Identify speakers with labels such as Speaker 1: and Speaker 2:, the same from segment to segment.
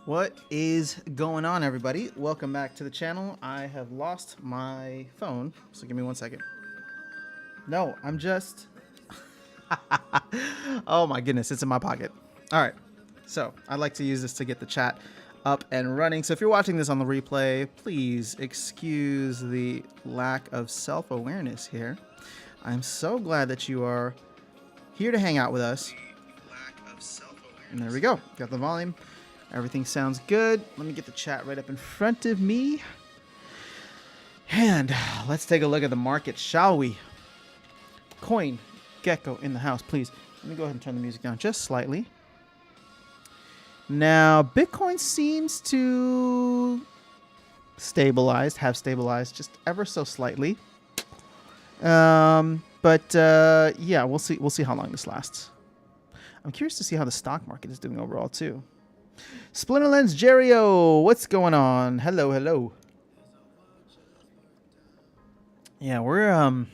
Speaker 1: What is going on, everybody? Welcome back to the channel. I have lost my phone, so give me 1 second. No, I'm just... Oh my goodness, it's in my pocket. All right, so I'd like to use this to get the chat up and running. So if you're watching this on the replay, please excuse the lack of self-awareness here. I'm so glad that you are here to hang out with us. And there we go. Got the volume. Everything sounds good. Let me get the chat right up in front of me. And let's take a look at the market, shall we? Coin Gecko in the house, please. Let me go ahead and turn the music down just slightly. Now, Bitcoin seems to have stabilized just ever so slightly. Yeah, we'll see. We'll see how long this lasts. I'm curious to see how the stock market is doing overall too. Splinter Lens Jerio, what's going on? Hello, hello. Yeah, we're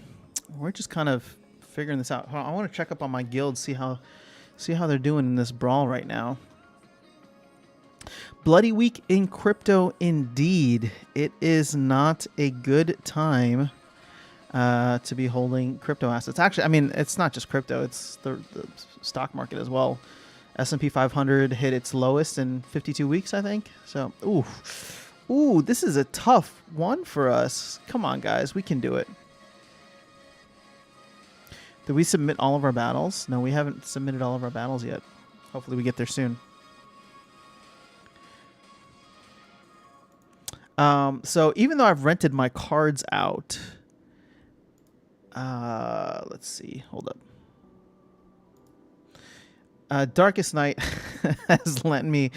Speaker 1: just kind of figuring this out. I want to check up on my guild, see how they're doing in this brawl right now. Bloody week in crypto, indeed. It is not a good time to be holding crypto assets. Actually, I mean, it's not just crypto; it's the stock market as well. S&P 500 hit its lowest in 52 weeks, I think. So, ooh, this is a tough one for us. Come on, guys, we can do it. Did we submit all of our battles? No, we haven't submitted all of our battles yet. Hopefully we get there soon. So even though I've rented my cards out, let's see, hold up. Darkest Night has lent me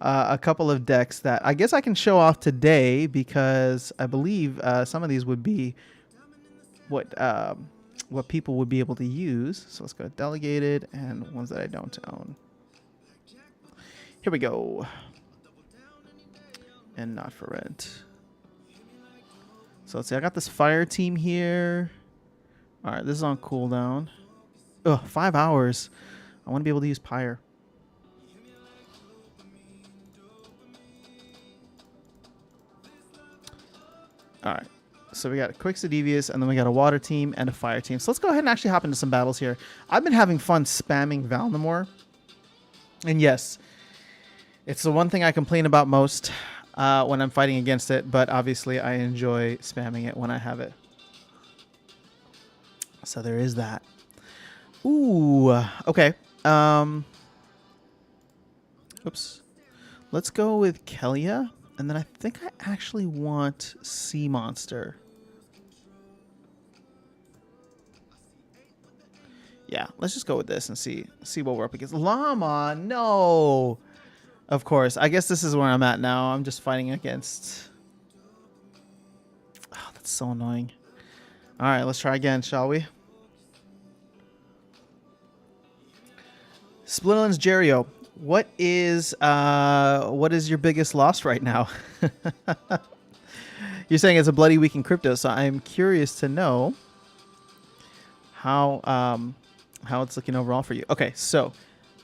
Speaker 1: a couple of decks that I guess I can show off today because I believe some of these would be what people would be able to use. So let's go to Delegated and ones that I don't own. Here we go. And Not for Rent. So let's see. I got this Fire Team here. All right, this is on cooldown. Oh, 5 hours. I want to be able to use Pyre. All right. So we got a Quixote Devious, and then we got a Water Team and a Fire Team. So let's go ahead and actually hop into some battles here. I've been having fun spamming Valnamore. And yes, it's the one thing I complain about most when I'm fighting against it. But obviously, I enjoy spamming it when I have it. So there is that. Ooh, okay. Oops. Let's go with Kelia, and then I think I actually want Sea Monster. Yeah, let's just go with this and see what we're up against. Llama, no. Of course, I guess this is where I'm at now. I'm just fighting against. Oh, that's so annoying. All right, let's try again, shall we? Splitlands Jerio, what is your biggest loss right now? You're saying it's a bloody week in crypto, so I'm curious to know how it's looking overall for you. Okay, so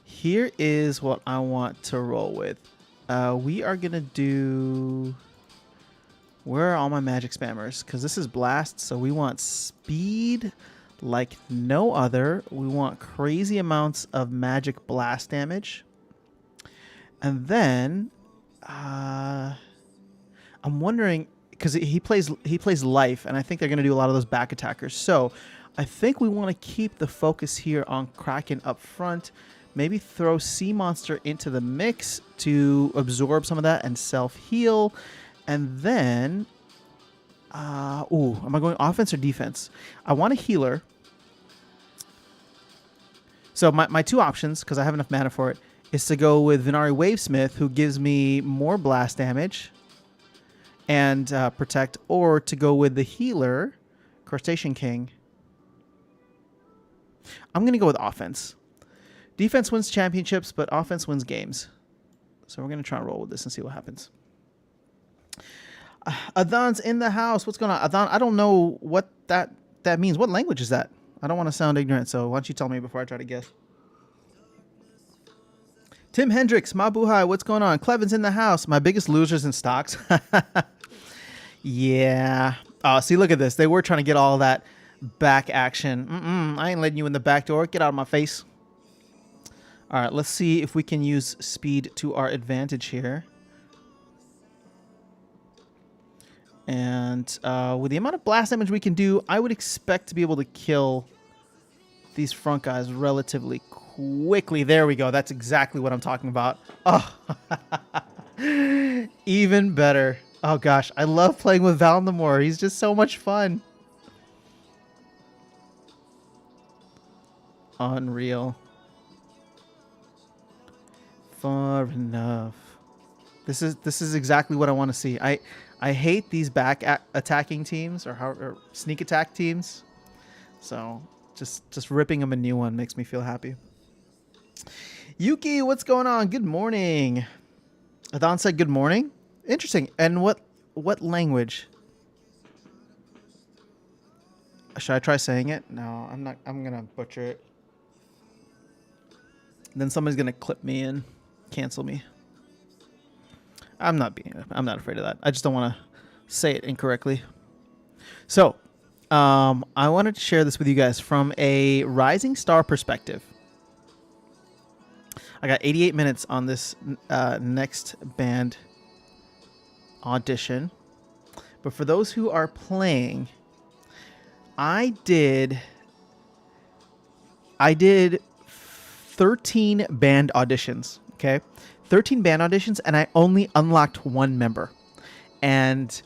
Speaker 1: here is what I want to roll with. We are gonna do. Where are all my magic spammers? Because this is blast, so we want speed like no other. We want crazy amounts of magic blast damage. And then I'm wondering, because he plays life, and I think they're going to do a lot of those back attackers. So I think we want to keep the focus here on Kraken up front. Maybe throw Sea Monster into the mix to absorb some of that and self-heal. And then am I going offense or defense? I want a healer. So my two options, because I have enough mana for it, is to go with Venari Wavesmith, who gives me more blast damage and protect, or to go with the healer, Crustacean King. I'm going to go with offense. Defense wins championships, but offense wins games. So we're going to try and roll with this and see what happens. Adhan's in the house. What's going on? Adhan, I don't know what that means. What language is that? I don't want to sound ignorant, so why don't you tell me before I try to guess. Tim Hendricks, Mabuhay, what's going on? Clevin's in the house. My biggest losers in stocks. Yeah. Oh, see, look at this. They were trying to get all that back action. I ain't letting you in the back door. Get out of my face. All right, let's see if we can use speed to our advantage here. And with the amount of blast damage we can do, I would expect to be able to kill these front guys relatively quickly. There we go. That's exactly what I'm talking about. Oh, even better. Oh, gosh. I love playing with Valdemar. He's just so much fun. Unreal. Far enough. This is exactly what I want to see. I hate these back attacking teams or sneak attack teams. So just ripping them a new one makes me feel happy. Yuki, what's going on? Good morning. Adon said good morning. Interesting. And what language? Should I try saying it? No, I'm not. I'm gonna butcher it. Then somebody's gonna clip me and cancel me. I'm not afraid of that. I just don't want to say it incorrectly. So, I wanted to share this with you guys from a rising star perspective. I got 88 minutes on this next band audition. But for those who are playing, I did 13 band auditions, okay? 13 band auditions, and I only unlocked one member. And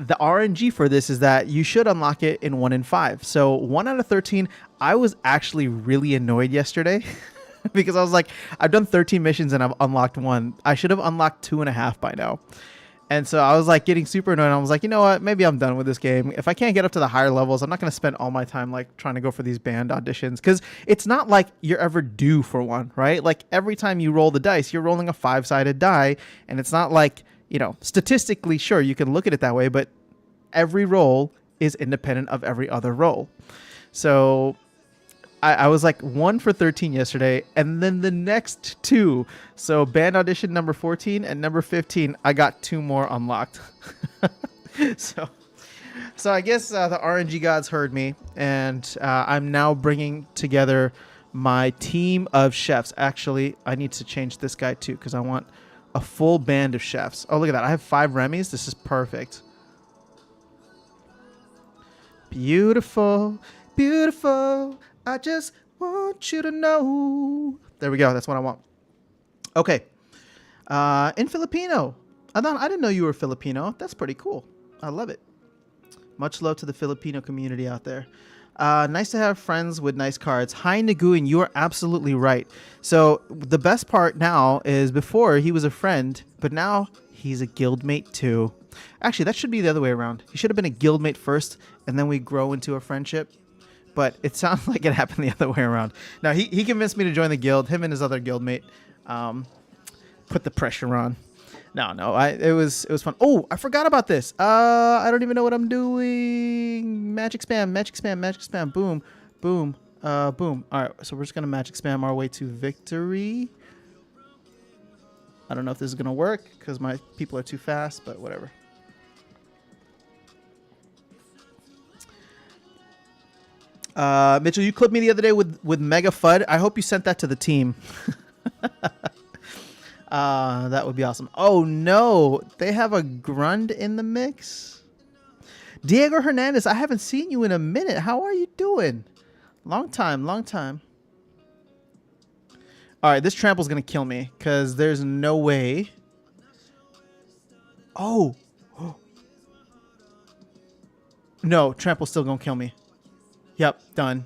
Speaker 1: the RNG for this is that you should unlock it in 1 in 5. So 1 out of 13, I was actually really annoyed yesterday because I was like, I've done 13 missions and I've unlocked 1. I should have unlocked 2.5 by now. And so I was like getting super annoyed. I was like, you know what? Maybe I'm done with this game. If I can't get up to the higher levels, I'm not going to spend all my time like trying to go for these band auditions, because it's not like you're ever due for one, right? Like every time you roll the dice, you're rolling a 5-sided die. And it's not like, you know, statistically, sure, you can look at it that way, but every roll is independent of every other roll. So I was like 1 for 13 yesterday, and then the next 2. So band audition number 14 and number 15, I got 2 more unlocked. so I guess the RNG gods heard me, and I'm now bringing together my team of chefs. Actually, I need to change this guy too, because I want a full band of chefs. Oh, look at that. I have 5 Remy's. This is perfect. Beautiful, beautiful. I just want you to know. There we go. That's what I want. Okay. In Filipino. Adon, I didn't know you were Filipino. That's pretty cool. I love it. Much love to the Filipino community out there. Nice to have friends with nice cards. Hi, Naguin. You are absolutely right. So the best part now is before he was a friend, but now he's a guildmate too. Actually, that should be the other way around. He should have been a guildmate first, and then we grow into a friendship. But it sounds like it happened the other way around. Now, he convinced me to join the guild. Him and his other guildmate put the pressure on. No, it was fun. Oh, I forgot about this. I don't even know what I'm doing. Magic spam, magic spam, magic spam. Boom, boom, boom. All right, so we're just going to magic spam our way to victory. I don't know if this is going to work because my people are too fast, but whatever. Mitchell, you clipped me the other day with Mega FUD. I hope you sent that to the team. That would be awesome. Oh, no. They have a Grund in the mix. Diego Hernandez, I haven't seen you in a minute. How are you doing? Long time, long time. All right, this trample's going to kill me because there's no way. Oh. No, trample's still going to kill me. Yep, done.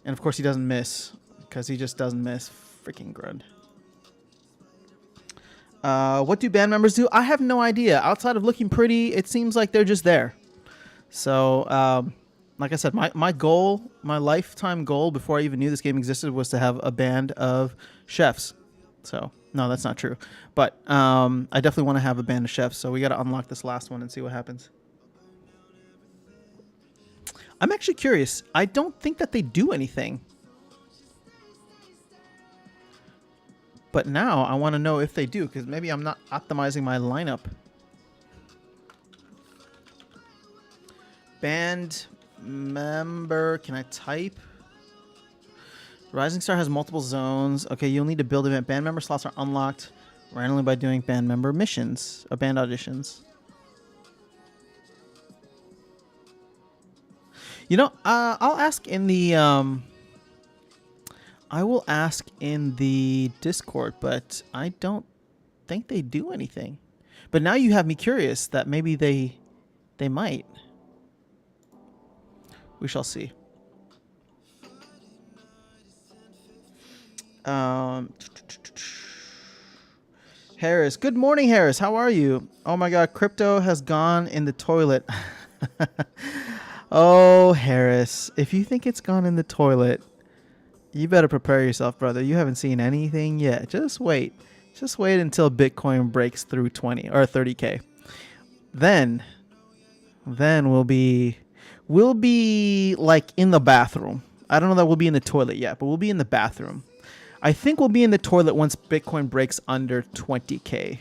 Speaker 1: And of course he doesn't miss, because he just doesn't miss. Freaking Grund. What do band members do? I have no idea. Outside of looking pretty, it seems like they're just there. So, like I said, my goal, my lifetime goal before I even knew this game existed was to have a band of chefs. So, no, that's not true. But I definitely want to have a band of chefs. So we got to unlock this last one and see what happens. I'm actually curious. I don't think that they do anything. But now I want to know if they do, because maybe I'm not optimizing my lineup. Band member, can I type? Rising Star has multiple zones. Okay, you'll need to build event. Band member slots are unlocked randomly by doing band member missions, or band auditions. You know, I'll ask in the I will ask in the Discord, but I don't think they do anything. But now you have me curious that maybe they might. We shall see. Harris, good morning, Harris. How are you? Oh my God, crypto has gone in the toilet. Oh, Harris, if you think it's gone in the toilet, you better prepare yourself, brother. You haven't seen anything yet. Just wait. Just wait until Bitcoin breaks through 20 or 30K. Then we'll be like in the bathroom. I don't know that we'll be in the toilet yet, but we'll be in the bathroom. I think we'll be in the toilet once Bitcoin breaks under 20K.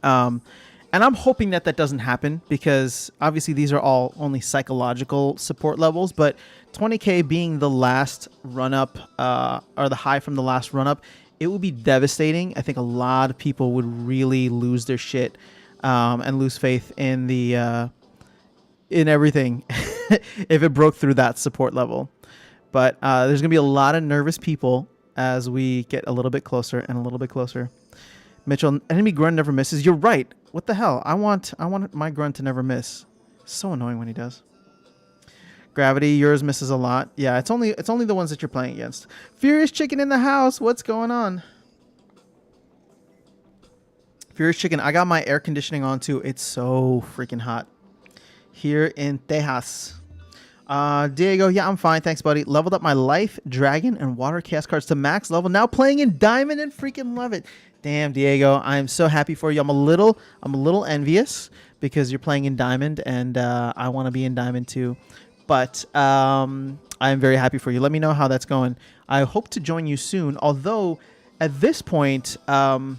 Speaker 1: And I'm hoping that doesn't happen, because obviously these are all only psychological support levels, but 20K being the last run up, or the high from the last run up, it would be devastating. I think a lot of people would really lose their shit, and lose faith in the, in everything if it broke through that support level. But there's going to be a lot of nervous people as we get a little bit closer and a little bit closer. Mitchell, enemy grunt never misses. You're right. What the hell? I want my grunt to never miss. So annoying when he does. Gravity, yours misses a lot. Yeah, it's only the ones that you're playing against. Furious Chicken in the house. What's going on? Furious Chicken, I got my air conditioning on too. It's so freaking hot here in Tejas. Diego, yeah, I'm fine. Thanks, buddy. Leveled up my life, dragon, and water chaos cards to max level. Now playing in diamond and freaking love it. Damn, Diego, I'm so happy for you. I'm a little envious because you're playing in diamond, and I want to be in diamond too. But I'm very happy for you. Let me know how that's going. I hope to join you soon. Although at this point, with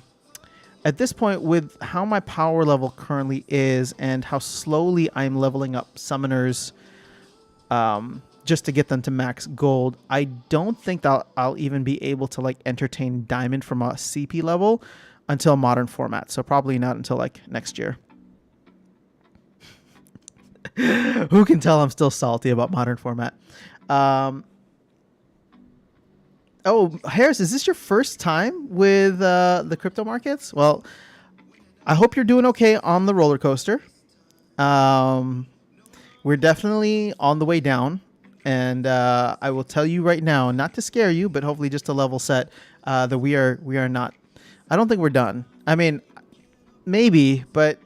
Speaker 1: how my power level currently is and how slowly I'm leveling up summoners, just to get them to max gold, I don't think that I'll even be able to like entertain diamond from a CP level until modern format. So probably not until like next year. Who can tell I'm still salty about modern format? Oh, Harris, is this your first time with the crypto markets? Well, I hope you're doing okay on the roller coaster. We're definitely on the way down. And I will tell you right now, not to scare you, but hopefully just to level set, that we are not. I don't think we're done. I mean, maybe, but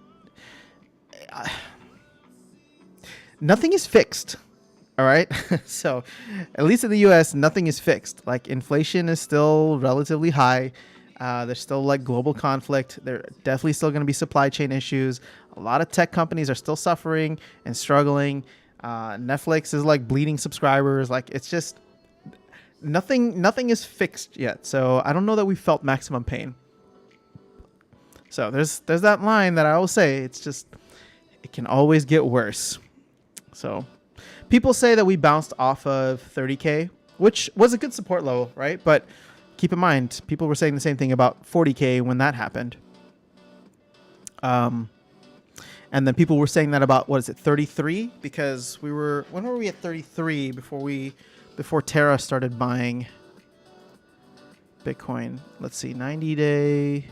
Speaker 1: nothing is fixed. All right. So at least in the U.S., nothing is fixed. Like inflation is still relatively high. There's still like global conflict. There definitely still going to be supply chain issues. A lot of tech companies are still suffering and struggling. Netflix is like bleeding subscribers. Like it's just nothing is fixed yet. So I don't know that we felt maximum pain. So there's that line that I always say. It's just, it can always get worse. So people say that we bounced off of 30K, which was a good support level, right? But keep in mind, people were saying the same thing about 40K when that happened. And then people were saying that about, 33? Because when were we at 33 before Terra started buying Bitcoin? Let's see, 90-day.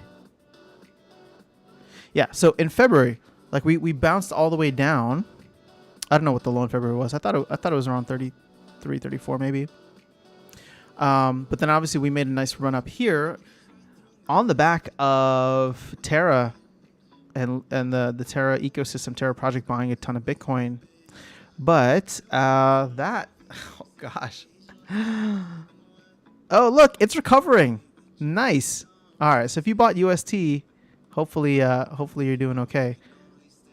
Speaker 1: Yeah, so in February, like we bounced all the way down. I don't know what the low in February was. I thought it was around 33, 34 maybe. But then obviously we made a nice run up here on the back of Terra and the Terra ecosystem, Terra project buying a ton of Bitcoin. But oh gosh. Oh, look, it's recovering. Nice. All right, so if you bought UST, hopefully you're doing okay.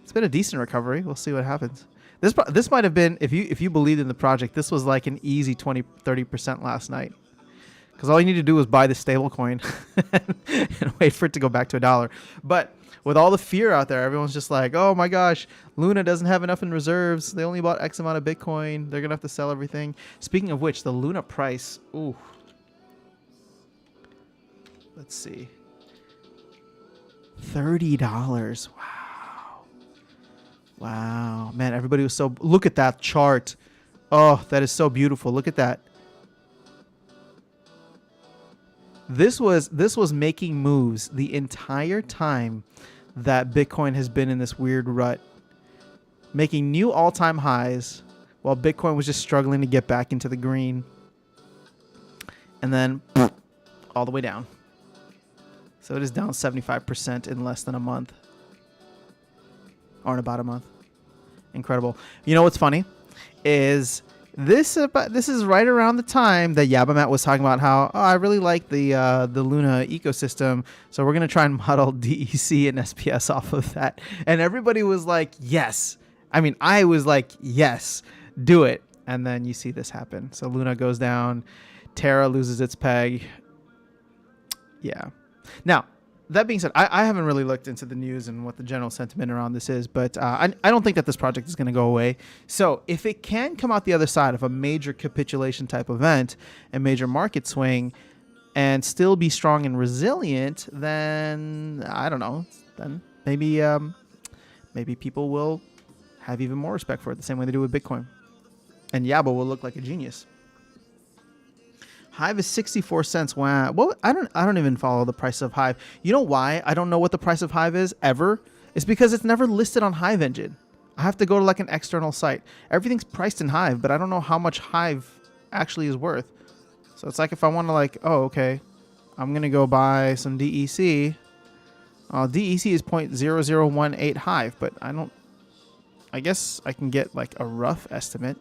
Speaker 1: It's been a decent recovery. We'll see what happens. This might have been, if you believed in the project, this was like an easy 20-30% last night. because all you need to do is buy the stable coin and wait for it to go back to $1. But with all the fear out there, everyone's just like, oh my gosh, Luna doesn't have enough in reserves. They only bought X amount of Bitcoin. They're going to have to sell everything. Speaking of which, the Luna price, ooh. Let's see. $30. Wow. Wow. Man, everybody was so... Look at that chart. Oh, that is so beautiful. Look at that. This was making moves the entire time that Bitcoin has been in this weird rut, making new all-time highs while Bitcoin was just struggling to get back into the green. And then all the way down. So it is down 75% in less than a month. Or in about a month. Incredible. You know what's funny? Is this is right around the time that Yabamat was talking about how, oh, I really like the Luna ecosystem, so we're going to try and model DEC and SPS off of that. And everybody was like, yes. I mean, I was like, yes, do it. And then you see this happen. So Luna goes down. Terra loses its peg. Yeah. Now, that being said, I haven't really looked into the news and what the general sentiment around this is, but I don't think that this project is going to go away. So if it can come out the other side of a major capitulation type event and major market swing and still be strong and resilient, then I don't know. Then maybe people will have even more respect for it the same way they do with Bitcoin. And Yabo will look like a genius. Hive is 64 cents. Wow. Well, I don't even follow the price of Hive. You know why I don't know what the price of Hive is ever? It's because it's never listed on Hive Engine. I have to go to like an external site. Everything's priced in Hive, but I don't know how much Hive actually is worth. So it's like if I want to like, oh, okay, I'm going to go buy some DEC. DEC is 0.0018 Hive, but I guess I can get like a rough estimate.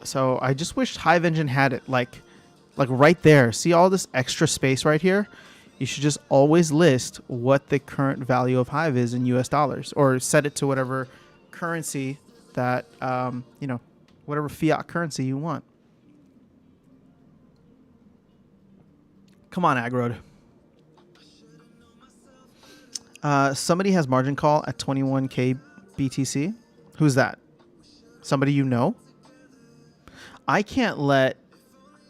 Speaker 1: So I just wish Hive Engine had it like right there. See all this extra space right here? You should just always list what the current value of Hive is in US dollars, or set it to whatever currency that, whatever fiat currency you want. Come on, Agrod. Somebody has margin call at 21K BTC. Who's that? Somebody you know? I can't let...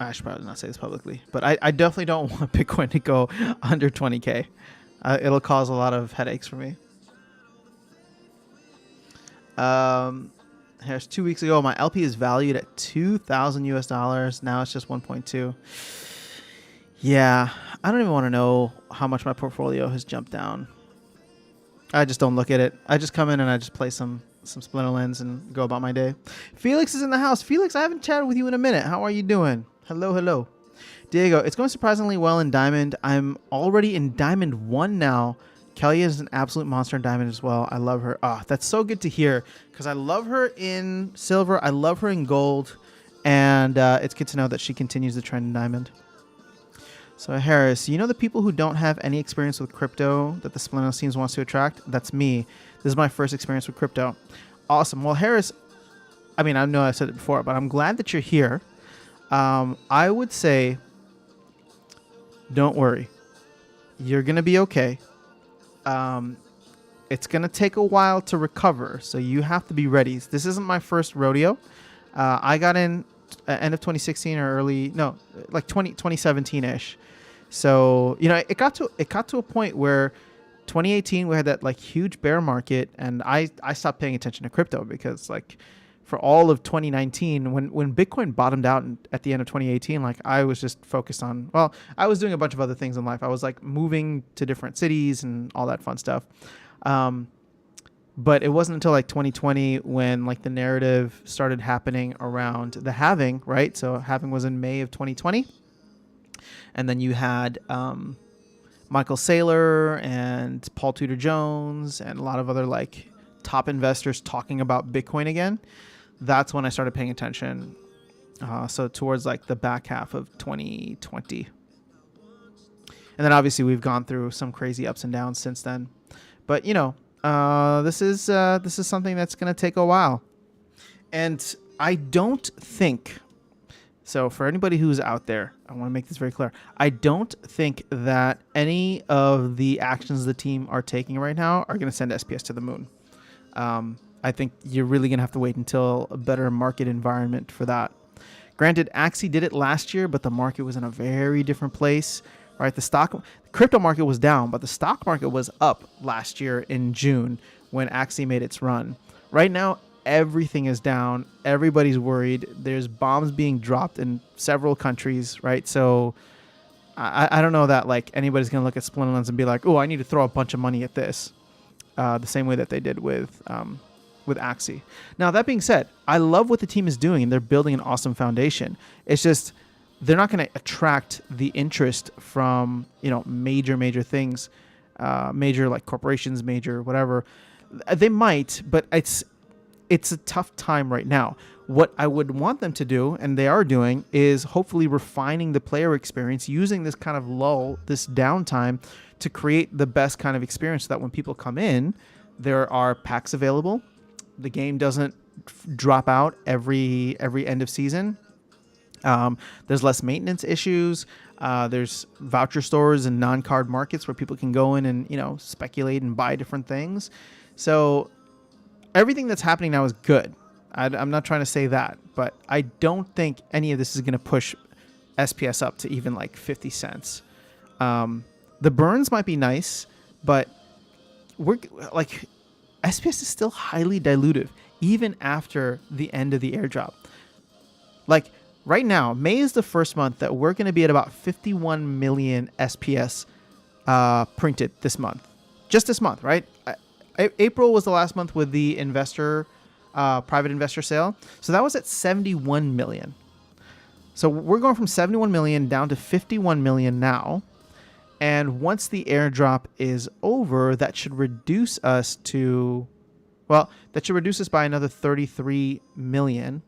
Speaker 1: I should probably not say this publicly, but I definitely don't want Bitcoin to go under 20K. It'll cause a lot of headaches for me. Here's 2 weeks ago, my LP is valued at 2,000 US dollars. Now it's just 1.2. Yeah, I don't even want to know how much my portfolio has jumped down. I just don't look at it. I just come in and I just play some Splinterlands and go about my day. Felix is in the house. Felix, I haven't chatted with you in a minute. How are you doing? Hello. Diego, it's going surprisingly well in Diamond. I'm already in Diamond 1 now. Kelly is an absolute monster in Diamond as well. I love her. That's so good to hear, because I love her in Silver. I love her in Gold. And it's good to know that she continues the trend in Diamond. So Harris, you know the people who don't have any experience with crypto that the Splinter Teams wants to attract? That's me. This is my first experience with crypto. Awesome. Well, Harris, I mean, I know I said it before, but I'm glad that you're here. I would say, don't worry. You're going to be okay. It's going to take a while to recover, so you have to be ready. This isn't my first rodeo. I got in end of 2016 or like 2017-ish. So, it got to a point where 2018 we had that like huge bear market, and I stopped paying attention to crypto because like for all of 2019 when Bitcoin bottomed out at the end of 2018, like I was just focused on, well, I was doing a bunch of other things in life. I was like moving to different cities and all that fun stuff. But it wasn't until like 2020 when like the narrative started happening around the halving, right? So halving was in May of 2020. And then you had Michael Saylor and Paul Tudor Jones and a lot of other like top investors talking about Bitcoin again. That's when I started paying attention. So towards like the back half of 2020. And then obviously we've gone through some crazy ups and downs since then. But this is something that's going to take a while. And I don't think So for anybody who's out there, I want to make this very clear. I don't think that any of the actions the team are taking right now are going to send SPS to the moon. I think you're really going to have to wait until a better market environment for that. Granted, Axie did it last year, but the market was in a very different place, right? The crypto market was down, but the stock market was up last year in June when Axie made its run. Right now, everything is down. Everybody's worried. There's bombs being dropped in several countries, right? So I don't know that like anybody's going to look at Splinterlands and be like, oh, I need to throw a bunch of money at this. The same way that they did with Axie. Now, that being said, I love what the team is doing, and they're building an awesome foundation. It's just they're not going to attract the interest from, major things, major like corporations, major whatever. They might, but it's a tough time right now. What I would want them to do, and they are doing, is hopefully refining the player experience, using this kind of lull, this downtime, to create the best kind of experience so that when people come in, there are packs available. The game doesn't drop out every end of season. There's less maintenance issues. There's voucher stores and non-card markets where people can go in and, speculate and buy different things. So everything that's happening now is good. I'm not trying to say that, but I don't think any of this is going to push SPS up to even like 50 cents. The burns might be nice, but we're like SPS is still highly dilutive even after the end of the airdrop. Like right now, May is the first month that we're going to be at about 51 million SPS printed this month. Just this month, right? April was the last month with the private investor sale. So that was at 71 million. So we're going from 71 million down to 51 million now. And once the airdrop is over, that should reduce us by another 33 million.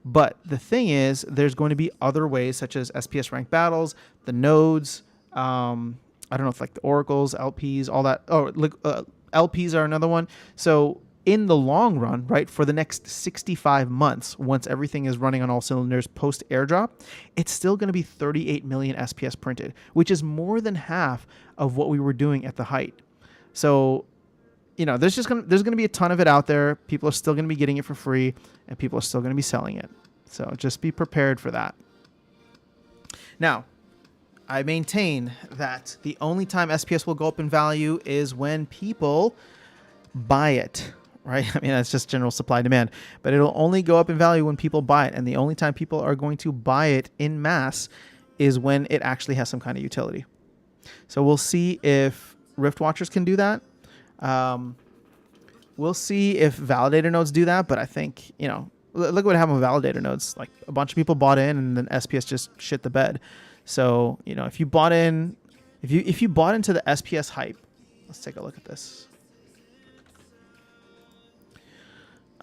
Speaker 1: But the thing is, there's going to be other ways such as SPS ranked battles, the nodes, I don't know if like the oracles, LPs, all that. LPs are another one. So in the long run, right, for the next 65 months, once everything is running on all cylinders post airdrop, it's still going to be 38 million SPS printed, which is more than half of what we were doing at the height. So, there's going to be a ton of it out there. People are still going to be getting it for free, and people are still going to be selling it. So just be prepared for that. Now, I maintain that the only time SPS will go up in value is when people buy it, right? I mean, that's just general supply and demand, but it'll only go up in value when people buy it. And the only time people are going to buy it in mass is when it actually has some kind of utility. So we'll see if Rift Watchers can do that. We'll see if validator nodes do that, but I think, look what happened with validator nodes. Like a bunch of people bought in and then SPS just shit the bed. So, if you bought into the SPS hype, let's take a look at this.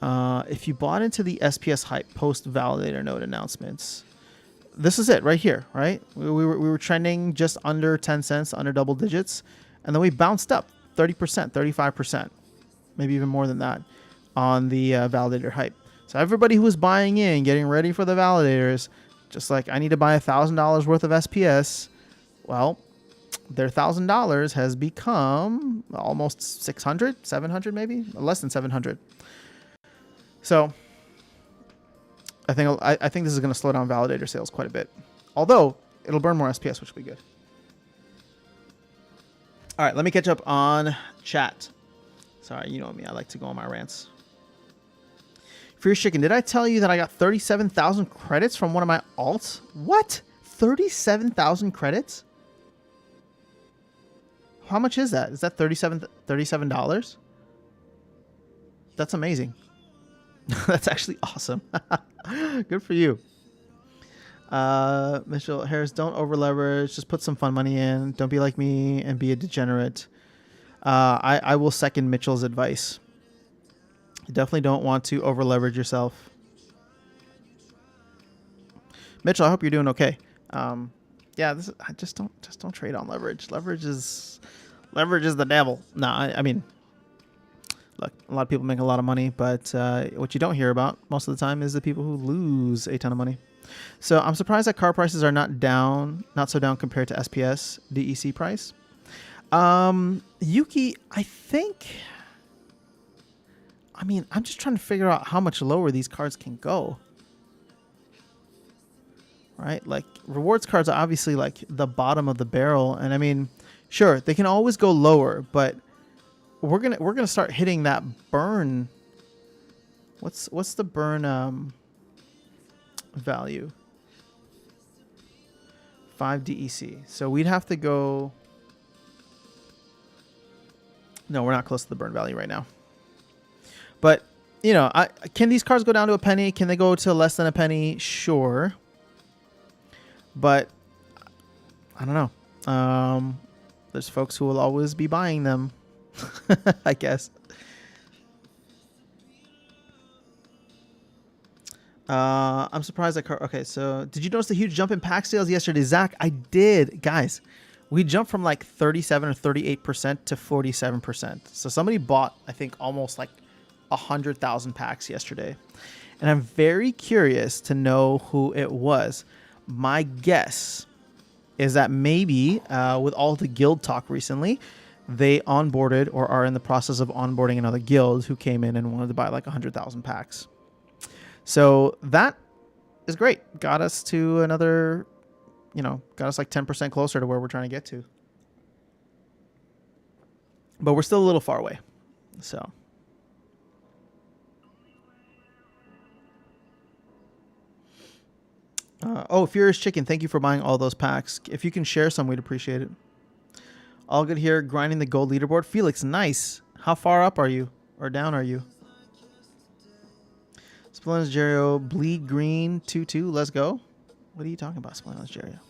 Speaker 1: If you bought into the SPS hype post validator node announcements, this is it right here, right? We were trending just under 10 cents, under double digits, and then we bounced up 30%, 35%, maybe even more than that on the validator hype. So everybody who was buying in, getting ready for the validators, just like I need to buy $1,000 worth of SPS, well, their $1,000 has become almost 600, 700 maybe, less than 700. So I think this is going to slow down validator sales quite a bit. Although it'll burn more SPS, which will be good. All right, let me catch up on chat. Sorry, you know me. I like to go on my rants. Fierce Chicken, did I tell you that I got 37,000 credits from one of my alts? What? 37,000 credits? How much is that? Is that $37? That's amazing. That's actually awesome. Good for you. Mitchell Harris, don't over leverage. Just put some fun money in. Don't be like me and be a degenerate. I will second Mitchell's advice. You definitely don't want to over leverage yourself. Mitchell, I hope you're doing okay. Yeah, just don't trade on leverage. Leverage is the devil. No, I mean, look, a lot of people make a lot of money, but what you don't hear about most of the time is the people who lose a ton of money. So I'm surprised that car prices are not so down compared to SPS DEC price. Yuki, I think. I mean, I'm just trying to figure out how much lower these cards can go. Right? Like, rewards cards are obviously like the bottom of the barrel, and I mean, sure, they can always go lower, but we're gonna start hitting that burn. What's the burn value? 5 DEC. So we'd have to go. No, we're not close to the burn value right now. But you know, can these cards go down to a penny? Can they go to less than a penny? Sure. But I don't know. There's folks who will always be buying them, I guess. I'm surprised that okay, so did you notice the huge jump in pack sales yesterday? Zach, I did. Guys, we jumped from like 37 or 38% to 47%. So somebody bought, I think, almost like 100,000 packs yesterday. And I'm very curious to know who it was. My guess is that maybe with all the guild talk recently, they onboarded or are in the process of onboarding another guild who came in and wanted to buy like 100,000 packs. So that is great. Got us to another, got us like 10% closer to where we're trying to get to. But we're still a little far away. So. Furious Chicken, thank you for buying all those packs. If you can share some, we'd appreciate it. All good here, grinding the gold leaderboard. Felix, nice. How far up are you? Or down are you? Splinter's Jerio, Bleed Green 2-2. Let's go. What are you talking about, Splinter's Jerio?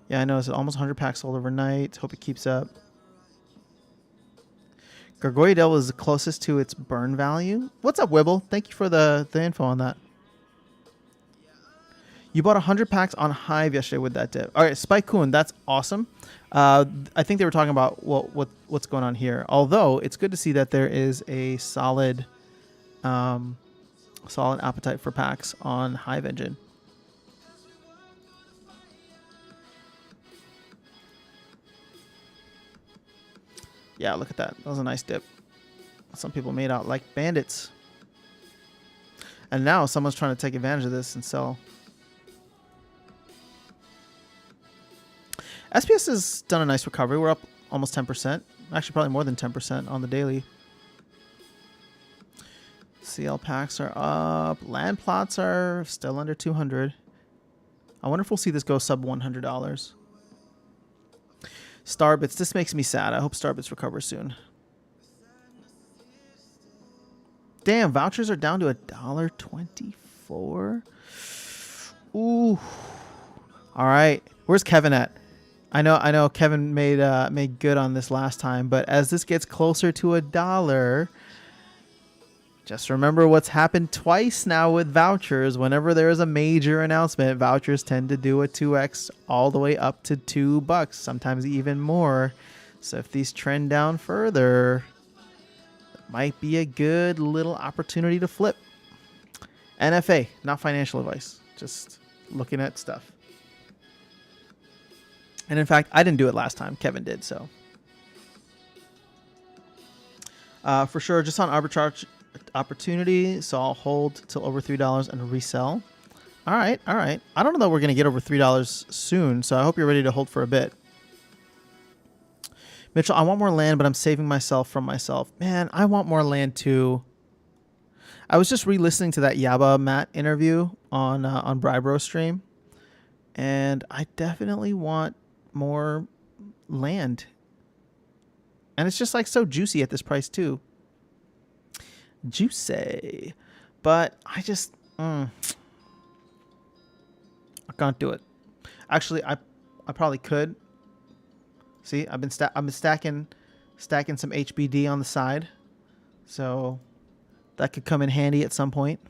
Speaker 1: Yeah, I know. It's almost 100 packs sold overnight. Hope it keeps up. Gargoyle Devil is the closest to its burn value. What's up, Wibble? Thank you for the info on that. You bought 100 packs on Hive yesterday with that dip. All right, Spike Kuhn, that's awesome. I think they were talking about what's going on here. Although it's good to see that there is a solid appetite for packs on Hive Engine. Yeah, look at that. That was a nice dip. Some people made out like bandits. And now someone's trying to take advantage of this and sell. SPS has done a nice recovery. We're up almost 10%. Actually, probably more than 10% on the daily. CL packs are up. Land plots are still under 200. I wonder if we'll see this go sub $100. Starbits. This makes me sad. I hope Starbits recover soon. Damn, vouchers are down to $1.24. Ooh. All right. Where's Kevin at? I know Kevin made good on this last time, but as this gets closer to $1, just remember what's happened twice now with vouchers. Whenever there is a major announcement, vouchers tend to do a 2x all the way up to $2, sometimes even more. So if these trend down further, it might be a good little opportunity to flip. NFA, not financial advice, just looking at stuff. And in fact, I didn't do it last time. Kevin did, so. For sure, just on arbitrage opportunity, so I'll hold till over $3 and resell. All right. I don't know that we're going to get over $3 soon, so I hope you're ready to hold for a bit. Mitchell, I want more land, but I'm saving myself from myself. Man, I want more land too. I was just re-listening to that Yaba Matt interview on Bribro stream, and I definitely want more land, and it's just like so juicy at this price too. Juicy, but I just I can't do it. Actually, I probably could. See, I've been stacking some HBD on the side, so that could come in handy at some point.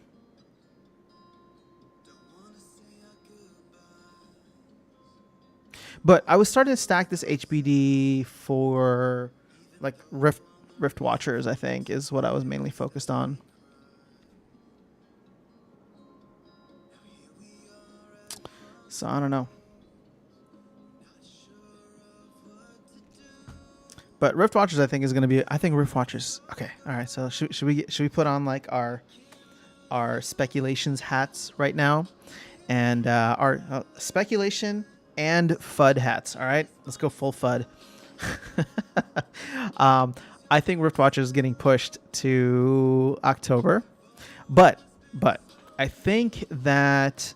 Speaker 1: But I was starting to stack this HBD for like Rift Watchers, I think, is what I was mainly focused on. So I don't know. But Rift Watchers, I think, is going to be. I think Rift Watchers. Okay, all right. So should we put on like our speculations hats right now, and our speculation and FUD hats. All right, let's go full FUD. I think Rift Watchers is getting pushed to October, but I think that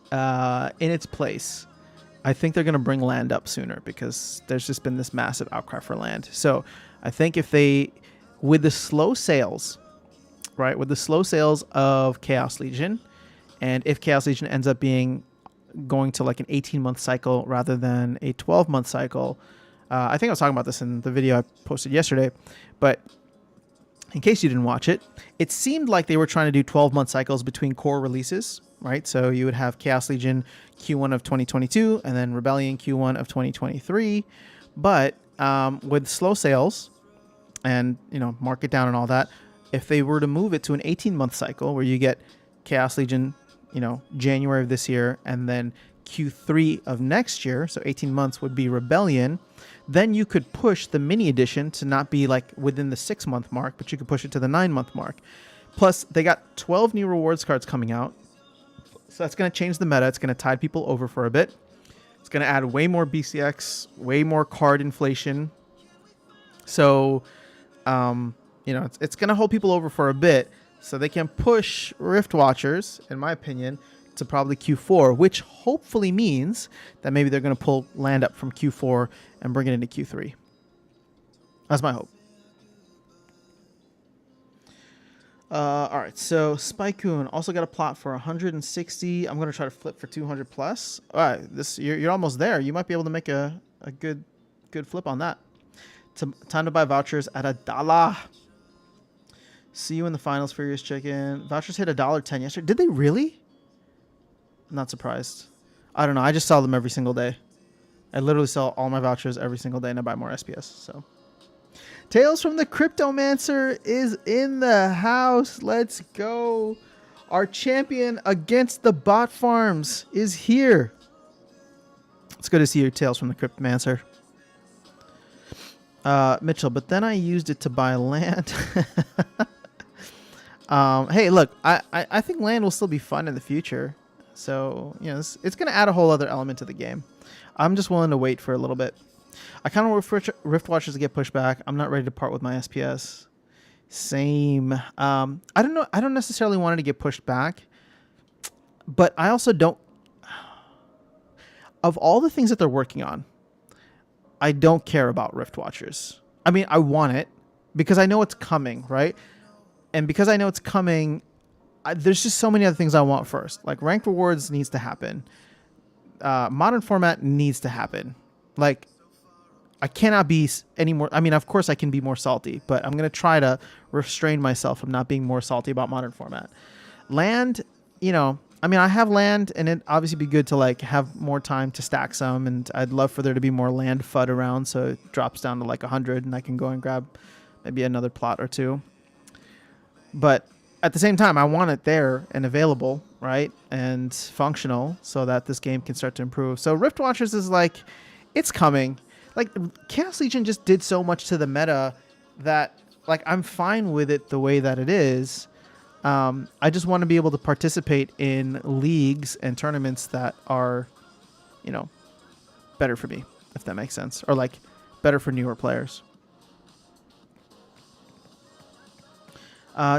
Speaker 1: in its place, I think they're going to bring land up sooner because there's just been this massive outcry for land. So I think if they, with the slow sales, right, with the slow sales of Chaos Legion, and if Chaos Legion ends up going to like an 18-month cycle rather than a 12-month cycle, I think I was talking about this in the video I posted yesterday, but in case you didn't watch it, it seemed like they were trying to do 12-month cycles between core releases, right? So you would have Chaos Legion Q1 of 2022 and then Rebellion Q1 of 2023. But with slow sales and, market down and all that, if they were to move it to an 18-month cycle where you get Chaos Legion, January of this year and then Q3 of next year, so 18 months would be Rebellion, then you could push the mini edition to not be like within the 6-month mark, but you could push it to the 9-month mark. Plus, they got 12 new rewards cards coming out. So that's going to change the meta. It's going to tide people over for a bit. It's going to add way more BCX, way more card inflation. So, it's going to hold people over for a bit so they can push Rift Watchers, in my opinion, to probably Q4, which hopefully means that maybe they're going to pull land up from Q4 and bring it into Q3. That's my hope. All right, so Spycoon also got a plot for 160. I'm going to try to flip for 200 plus. All right, you're almost there. You might be able to make a good flip on that. Time to buy vouchers at $1. See you in the finals, Furious Chicken. Vouchers hit $1.10 yesterday. Did they really? I'm not surprised. I don't know. I just sell them every single day. I literally sell all my vouchers every single day and I buy more SPS. So, Tales from the Cryptomancer is in the house. Let's go. Our champion against the bot farms is here. It's good to see you, Tales from the Cryptomancer. Mitchell, but then I used it to buy land. Hey, look, I think land will still be fun in the future. So, it's going to add a whole other element to the game. I'm just willing to wait for a little bit. I kind of want Rift Watchers to get pushed back. I'm not ready to part with my SPS. Same. I don't know. I don't necessarily want it to get pushed back. But I also don't... Of all the things that they're working on, I don't care about Rift Watchers. I mean, I want it because I know it's coming, right? And because I know it's coming... there's just so many other things I want first. Like ranked rewards needs to happen. Modern format needs to happen. Like I cannot be any more. I mean, of course I can be more salty, but I'm going to try to restrain myself from not being more salty about modern format. Land, I mean, I have land and it'd obviously be good to like have more time to stack some. And I'd love for there to be more land FUD around. So it drops down to like 100 and I can go and grab maybe another plot or two. But at the same time, I want it there and available, right? And functional so that this game can start to improve. So Rift Watchers is like, it's coming. Like Chaos Legion just did so much to the meta that like I'm fine with it the way that it is. I just want to be able to participate in leagues and tournaments that are, better for me, if that makes sense. Or like better for newer players.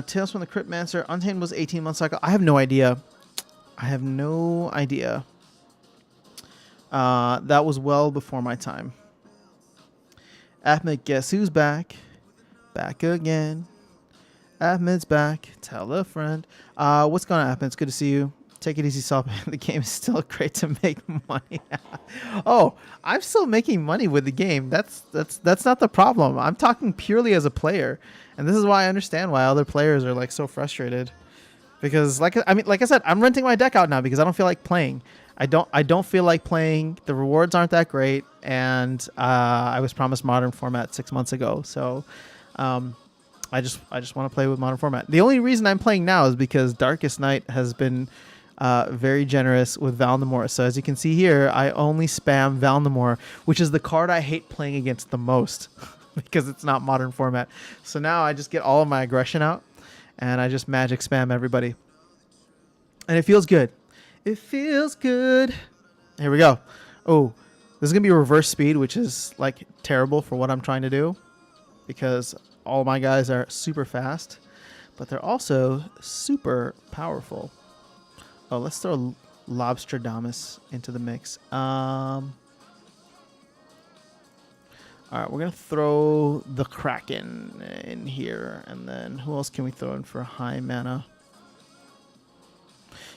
Speaker 1: Tales from the Cryptmancer. Untamed was 18-month cycle. I have no idea. That was well before my time. Ahmed, guess who's back? Back again. Ahmed's back. Tell a friend. What's going on, Ahmed? It's good to see you. Take it easy, Sop. The game is still great to make money. Oh, I'm still making money with the game. That's not the problem. I'm talking purely as a player. And this is why I understand why other players are like so frustrated. Because like I said, I'm renting my deck out now because I don't feel like playing. I don't feel like playing. The rewards aren't that great, and I was promised modern format 6 months ago. So I just want to play with modern format. The only reason I'm playing now is because Darkest Night has been very generous with Valdemort. So as you can see here, I only spam Valdemort, which is the card I hate playing against the most because it's not modern format. So now I just get all of my aggression out and I just magic spam everybody. And it feels good. It feels good. Here we go. Oh, this is going to be reverse speed, which is like terrible for what I'm trying to do because all my guys are super fast, but they're also super powerful. Oh, let's throw Lobstradamus into the mix. All right, we're going to throw the Kraken in here. And then who else can we throw in for high mana?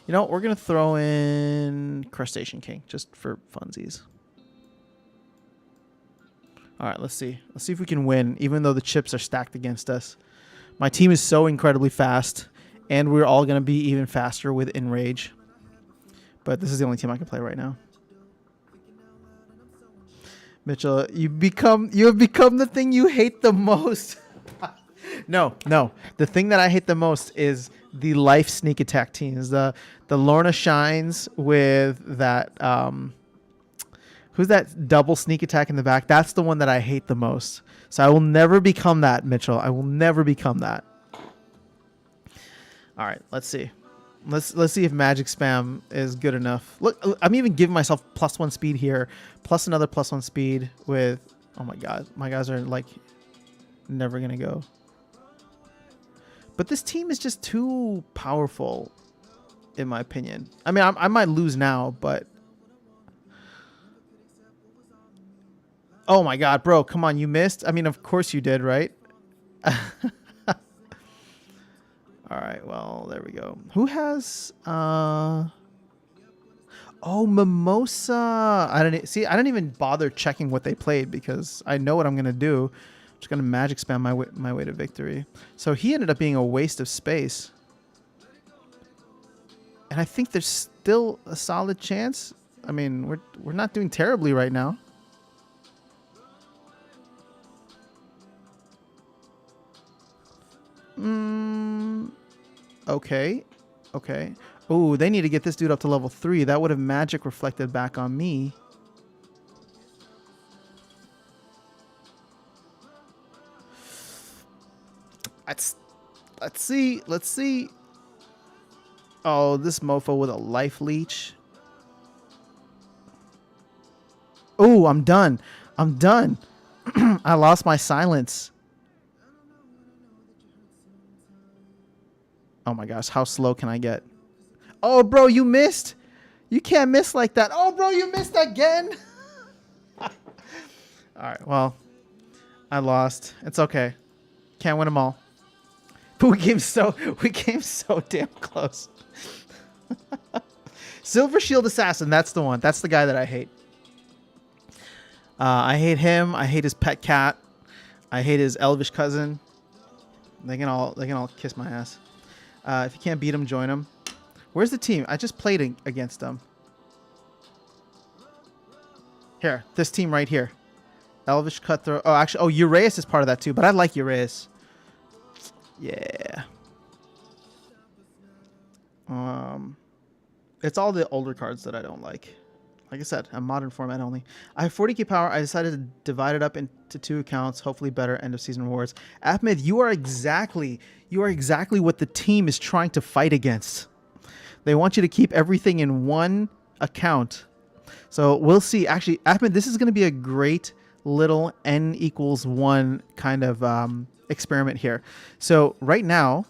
Speaker 1: You know, we're going to throw in Crustacean King just for funsies. All right, let's see. Let's see if we can win, even though the chips are stacked against us. My team is so incredibly fast, and we're all going to be even faster with Enrage. But this is the only team I can play right now. Mitchell, you have become the thing you hate the most. No. The thing that I hate the most is the life sneak attack teams. The Lorna Shines with that who's that double sneak attack in the back? That's the one that I hate the most. So I will never become that, Mitchell. I will never become that. All right, let's see. Let's see if magic spam is good enough. Look, I'm even giving myself +1 speed here, plus another +1 speed with. Oh my god, my guys are like never gonna go. But this team is just too powerful, in my opinion. I mean, I might lose now, but. Oh my god, bro, come on, you missed? I mean, of course you did, right? All right, well, there we go. Who has oh, Mimosa. I didn't even bother checking what they played because I know what I'm going to do. I'm just going to magic spam my way to victory. So he ended up being a waste of space. And I think there's still a solid chance. I mean, we're not doing terribly right now. Okay. Oh, they need to get this dude up to level 3. That would have magic reflected back on me. Let's see. Oh, this mofo with a life leech. Oh, I'm done. I lost my silence. Oh my gosh, how slow can I get? Oh, bro, you missed. You can't miss like that. Oh, bro, you missed again. All right, well, I lost. It's okay. Can't win them all. But we came so damn close. Silver Shield Assassin, that's the one. That's the guy that I hate. I hate him. I hate his pet cat. I hate his elvish cousin. They can all kiss my ass. If you can't beat him, join him. Where's the team? I just played against them. Here, this team right here. Elvish Cutthroat. Oh, actually, oh, Uraeus is part of that too, but I like Uraeus. Yeah. It's all the older cards that I don't like. Like I said, I'm modern format only. I have 40k power. I decided to divide it up into 2 accounts. Hopefully better end of season rewards. Ahmed, you are exactly what the team is trying to fight against. They want you to keep everything in one account. So we'll see. Actually, Ahmed, this is going to be a great little n=1 kind of experiment here. So right now,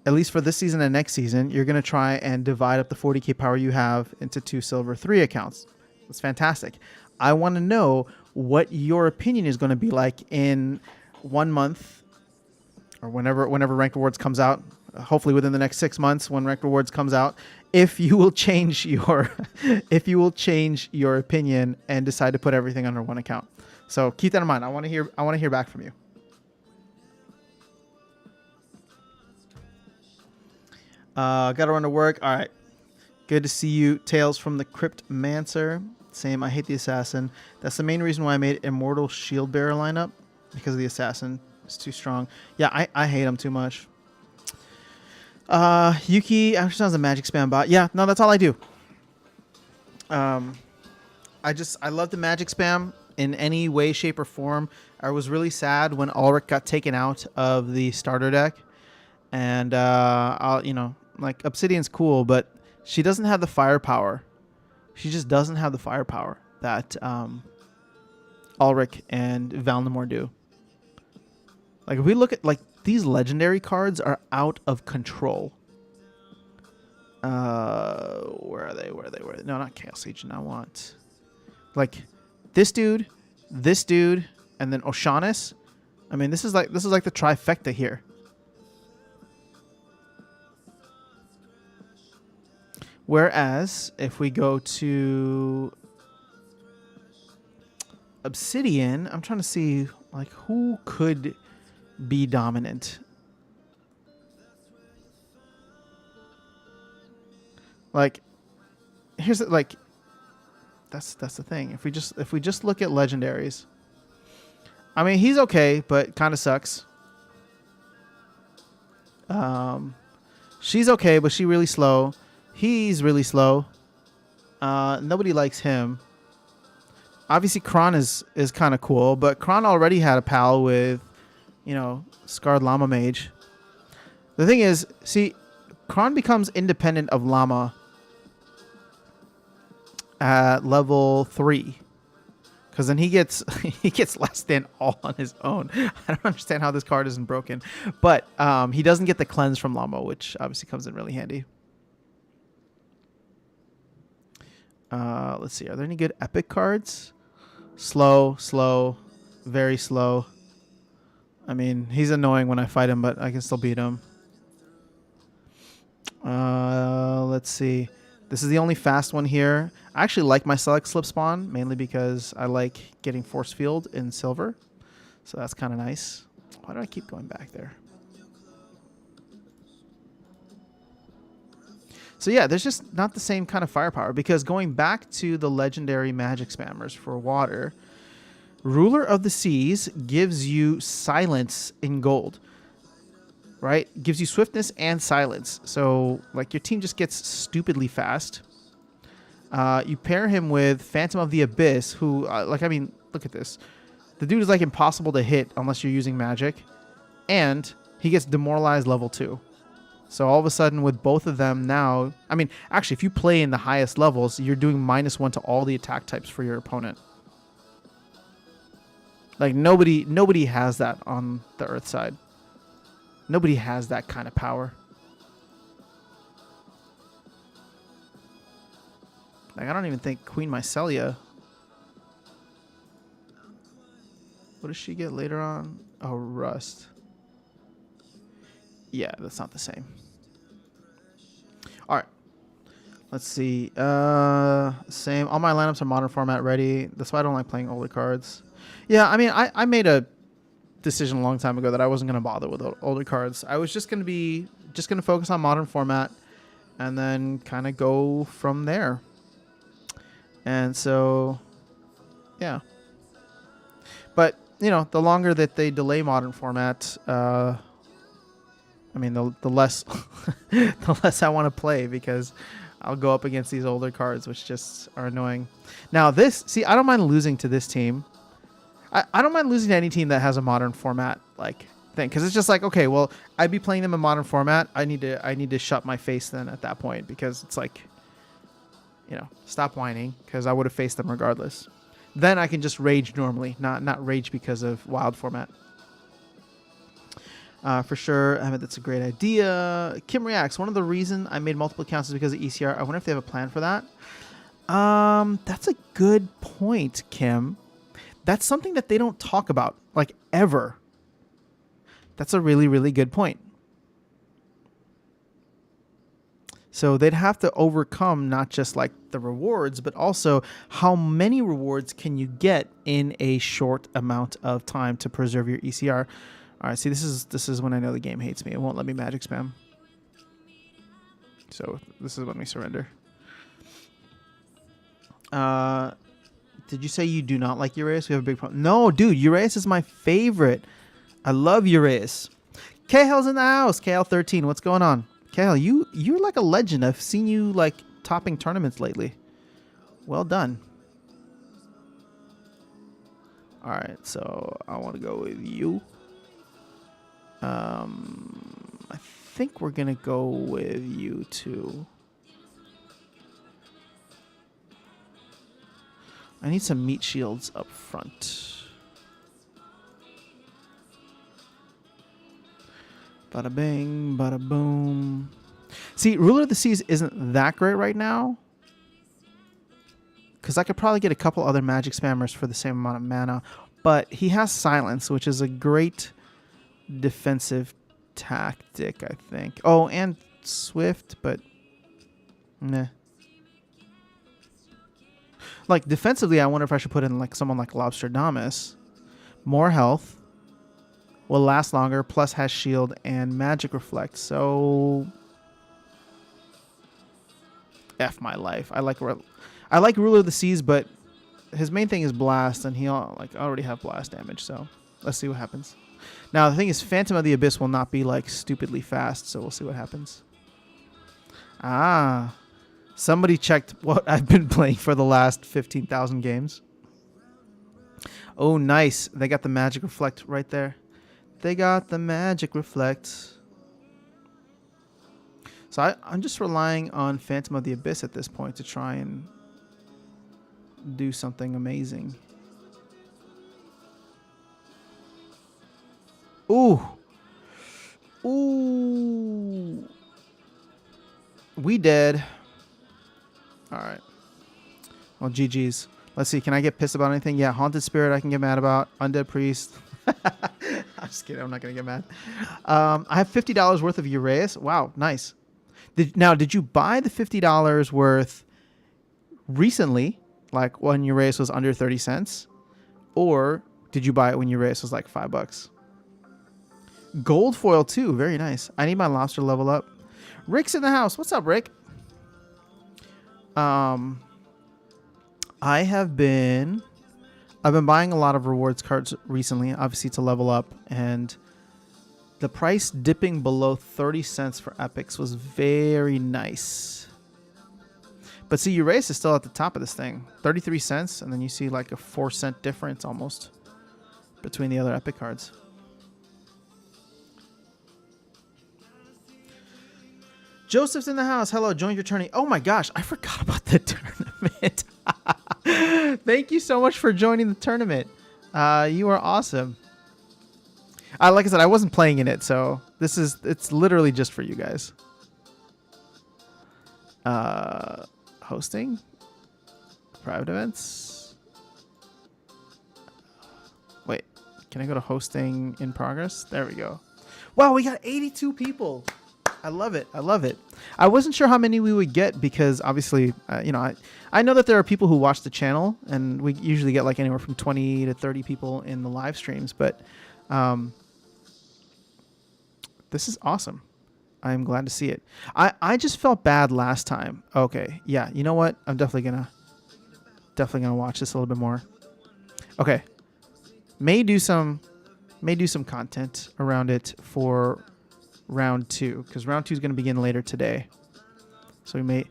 Speaker 1: at least for this season and next season, you're going to try and divide up the 40k power you have into 2 silver 3 accounts. That's fantastic. I want to know what your opinion is going to be like in 1 month or whenever Ranked Rewards comes out. Hopefully within the next 6 months when Ranked Rewards comes out, if you will change your opinion and decide to put everything under 1 account. So keep that in mind. I want to hear back from you. Gotta run to work. All right. Good to see you. Tales from the Crypt Mancer. Same. I hate the Assassin. That's the main reason why I made Immortal Shield Bearer lineup. Because of the Assassin. It's too strong. Yeah, I hate him too much. Yuki actually sounds a magic spam bot. Yeah, no, that's all I do. I love the magic spam in any way, shape, or form. I was really sad when Ulrich got taken out of the starter deck, and like Obsidian's cool, but she doesn't have the firepower. She just doesn't have the firepower that Ulrich and Valnamore do. Like if we look at like these legendary cards are out of control. Where are they? Where are they? Where are they? No, not Chaos Agent. I want like this dude, and then Oshanis. I mean, this is like the trifecta here. Whereas if we go to Obsidian, I'm trying to see like who could be dominant. Like here's the, like that's the thing. If we just look at legendaries, I mean he's okay, but kind of sucks. She's okay, but she really slow. He's really slow. Nobody likes him. Obviously, Kron is kind of cool, but Kron already had a pal with, Scarred Llama Mage. The thing is, see, Kron becomes independent of Llama at level 3. Because then he gets less than all on his own. I don't understand how this card isn't broken. But he doesn't get the cleanse from Llama, which obviously comes in really handy. Let's see. Are there any good epic cards? Slow, very slow. I mean, he's annoying when I fight him, but I can still beat him. Let's see. This is the only fast one here. I actually like my Select Slip Spawn, mainly because I like getting Force Field in silver. So that's kind of nice. Why do I keep going back there? So yeah, there's just not the same kind of firepower, because going back to the legendary magic spammers for water, Ruler of the Seas gives you silence in gold, right? Gives you swiftness and silence. So like your team just gets stupidly fast. You pair him with Phantom of the Abyss, who I mean, look at this. The dude is like impossible to hit unless you're using magic, and he gets demoralized level 2. So all of a sudden with both of them now, I mean, actually, if you play in the highest levels, you're doing -1 to all the attack types for your opponent. Like nobody has that on the Earth side. Nobody has that kind of power. Like I don't even think Queen Mycelia. What does she get later on? Oh, Rust. Yeah, that's not the same. All right. Let's see. Same. All my lineups are modern format ready. That's why I don't like playing older cards. Yeah, I mean, I made a decision a long time ago that I wasn't going to bother with older cards. I was just going to focus on modern format and then kind of go from there. And so, yeah. But, the longer that they delay modern format, I mean, the less the less I want to play, because I'll go up against these older cards, which just are annoying. Now see, I don't mind losing to this team. I don't mind losing to any team that has a modern format like thing, because it's just like, okay, well, I'd be playing them in modern format. I need to shut my face then at that point, because it's like, stop whining, because I would have faced them regardless. Then I can just rage normally, not rage because of wild format. For sure, I mean, that's a great idea. Kim reacts. One of the reasons I made multiple accounts is because of ECR. I wonder if they have a plan for that. That's a good point, Kim. That's something that they don't talk about, like, ever. That's a really, really good point. So they'd have to overcome not just like the rewards, but also how many rewards can you get in a short amount of time to preserve your ECR. All right, see, this is when I know the game hates me. It won't let me magic spam. So this is when we surrender. Did you say you do not like Uraeus? We have a big problem. No, dude, Uraeus is my favorite. I love Uraeus. KL's in the house. KL13, what's going on? Kale, you're like a legend. I've seen you like topping tournaments lately. Well done. All right, so I want to go with you. I think we're gonna go with you too. I need some meat shields up front. Bada bing, bada boom. See, Ruler of the Seas isn't that great right now, because I could probably get a couple other magic spammers for the same amount of mana. But he has Silence, which is a great defensive tactic, I think. Oh, and Swift, but nah. Like, defensively, I wonder if I should put in like someone like Lobsterdamus. More health. Will last longer, plus has shield and magic reflect. So F my life. I like Ruler of the Seas, but his main thing is blast, and he already have blast damage. So let's see what happens. Now the thing is, Phantom of the Abyss will not be like stupidly fast, so we'll see what happens. Ah, somebody checked what I've been playing for the last 15,000 games. Oh, nice! They got the magic reflect right there. They got the magic reflect. So I'm just relying on Phantom of the Abyss at this point to try and do something amazing. Ooh. Ooh. We did. All right. Well, GG's. Let's see. Can I get pissed about anything? Yeah, Haunted Spirit I can get mad about. Undead Priest. I'm just kidding. I'm not going to get mad. I have $50 worth of Uraeus. Wow, nice. Did you buy the $50 worth recently, like when Uraeus was under 30 cents? Or did you buy it when Uraeus was like $5? Gold foil too. Very nice. I need my lobster level up. Rick's in the house. What's up, Rick? I've been buying a lot of rewards cards recently, obviously to level up, and the price dipping below 30 cents for epics was very nice. But see, Uraeus is still at the top of this thing. 33 cents, and then you see like a 4-cent difference almost between the other epic cards. Joseph's in the house. Hello, join your tourney. Oh my gosh, I forgot about the tournament. Thank you so much for joining the tournament. You are awesome. Like I said, I wasn't playing in it, so it's literally just for you guys. Hosting, private events. Wait, can I go to hosting in progress? There we go. Wow, we got 82 people. I love it. I love it. I wasn't sure how many we would get because obviously, I know that there are people who watch the channel, and we usually get like anywhere from 20 to 30 people in the live streams, but this is awesome. I'm glad to see it. I just felt bad last time. Okay. Yeah. You know what? I'm definitely gonna watch this a little bit more. Okay. May do some content around it for round 2, because round 2 is going to begin later today. So we may.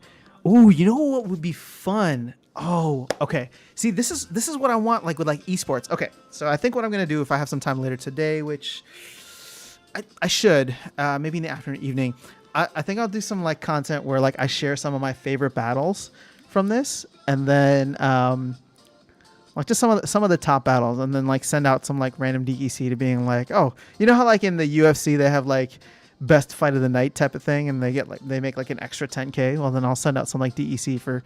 Speaker 1: Ooh, you know what would be fun? Oh, okay. See, this is what I want, like with like esports. Okay, so I think what I'm going to do if I have some time later today, which I should, maybe in the afternoon, evening. I think I'll do some like content where like I share some of my favorite battles from this, and then like just some of the top battles, and then like send out some like random DEC to being like, oh, you know how like in the UFC they have like best fight of the night type of thing, and they make like an extra 10K. Well, then I'll send out some like DEC for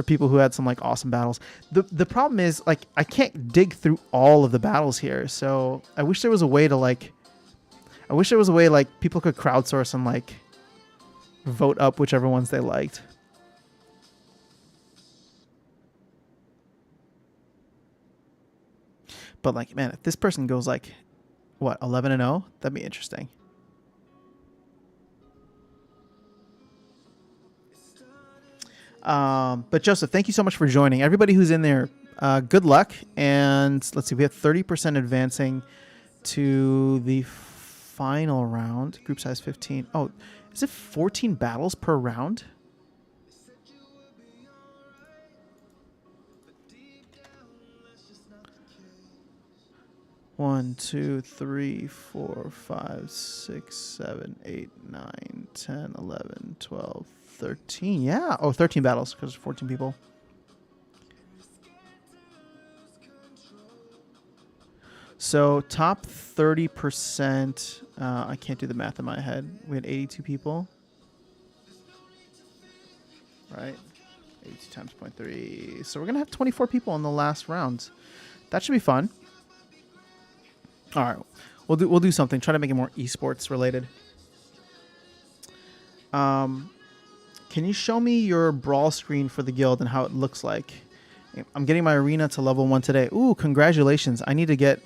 Speaker 1: people who had some like awesome battles. The problem is like I can't dig through all of the battles here, so I wish there was a way like people could crowdsource and like vote up whichever ones they liked. But like, man, if this person goes like, what, 11-0, that'd be interesting. But Joseph, thank you so much for joining. Everybody who's in there, good luck. And let's see, we have 30% advancing to the final round. Group size 15. Oh, Is it 14 battles per round? One, two, three, 4, 5, 6, 7, 8, 9, 10, 11, 12, 13. Yeah. Oh, 13 battles because 14 people. So top 30%. I can't do the math in my head. We had 82 people. Right. 82 times 0.3. So we're going to have 24 people in the last round. That should be fun. All right. We'll do something. Try to make it more esports related. Can you show me your brawl screen for the guild and how it looks like? I'm getting my arena to level 1 today. Ooh, congratulations. I need to get...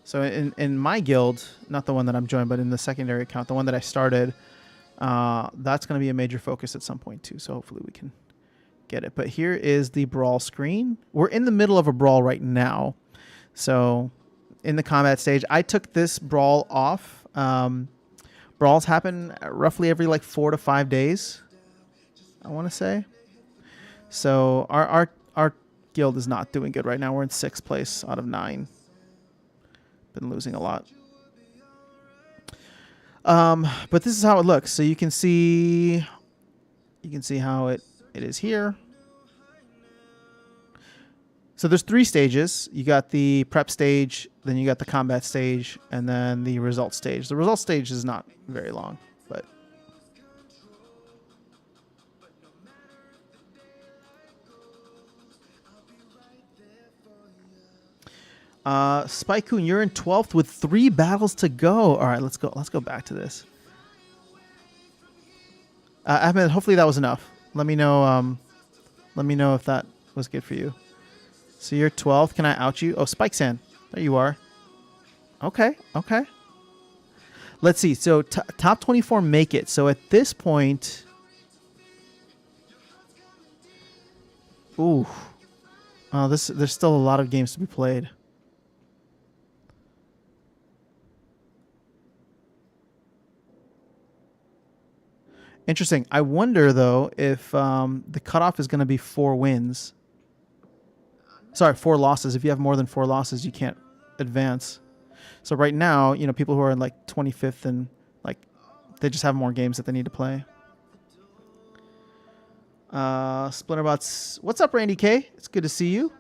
Speaker 1: So in my guild, not the one that I'm joined, but in the secondary account, the one that I started, that's going to be a major focus at some point too. So hopefully we can get it. But here is the brawl screen. We're in the middle of a brawl right now. So in the combat stage, I took this brawl off. Brawls happen roughly every like 4 to 5 days, I want to say. So our guild is not doing good right now. We're in 6th place out of 9. Been losing a lot. But this is how it looks. So you can see how it is here. So there's 3 stages. You got the prep stage, then you got the combat stage, and then the result stage. The result stage is not very long, but Spike-kun, you're in 12th with 3 battles to go. All right, let's go. Let's go back to this. Ahmed, hopefully that was enough. Let me know. Let me know if that was good for you. So you're 12th. Can I out you? Oh, Spike-san, there you are. Okay, okay. Let's see. So top 24 make it. So at this point, ooh, there's still a lot of games to be played. Interesting. I wonder, though, if the cutoff is going to be 4 wins. Sorry, 4 losses. If you have more than 4 losses, you can't advance. So right now, you know, people who are in like 25th and like they just have more games that they need to play. Splinterbots. What's up, Randy K? It's good to see you.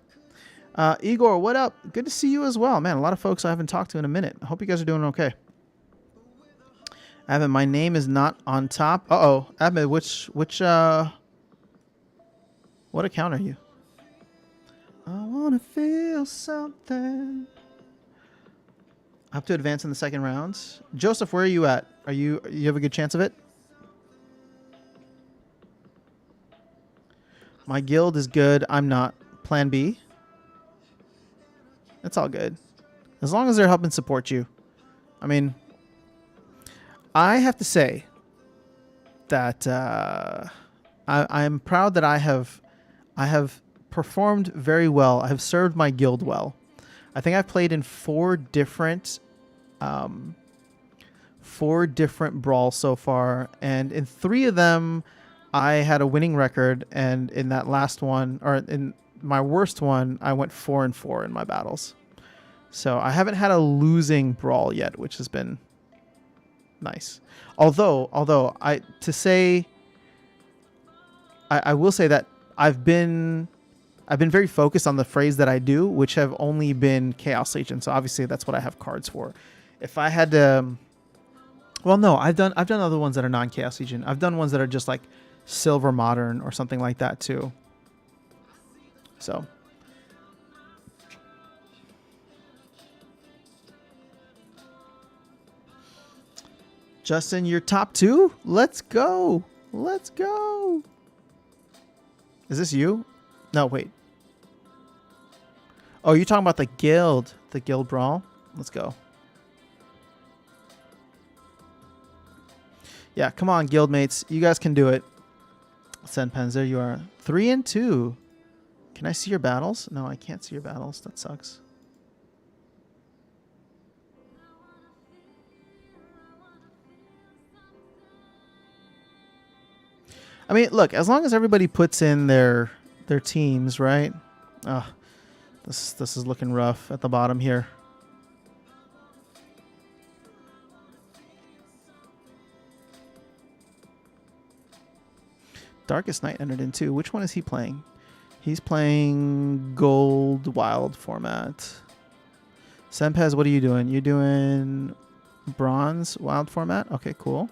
Speaker 1: Igor, what up? Good to see you as well. Man, a lot of folks I haven't talked to in a minute. I hope you guys are doing okay. Ahmed, my name is not on top. Uh-oh. Ahmed, which what account are you? I want to feel something. I have to advance in the second round. Joseph, where are you at? You have a good chance of it? My guild is good. I'm not. Plan B. It's all good. As long as they're helping support you. I mean, I have to say that I'm proud that I have performed very well. I have served my guild well. I think I've played in 4 different brawls so far, and in 3 of them I had a winning record, and in that last one, or in my worst one, I went 4-4 in my battles. So I haven't had a losing brawl yet, which has been nice. Although I will say that I've been very focused on the phrase that I do, which have only been Chaos Legion. So obviously that's what I have cards for. If I had to, well, no, I've done other ones that are non-Chaos Legion. I've done ones that are just like Silver Modern or something like that too. So. Justin, you're top 2? Let's go. Let's go. Is this you? No, wait. Oh, you're talking about the guild brawl? Let's go. Yeah, come on, guild mates. You guys can do it. Send pens. There you are. 3-2. Can I see your battles? No, I can't see your battles. That sucks. I mean, look, as long as everybody puts in their teams, right? Oh, this is looking rough at the bottom here. Darkest Night entered in too. Which one is he playing? He's playing Gold Wild format. Sempez, what are you doing? You're doing Bronze Wild format? Okay, cool.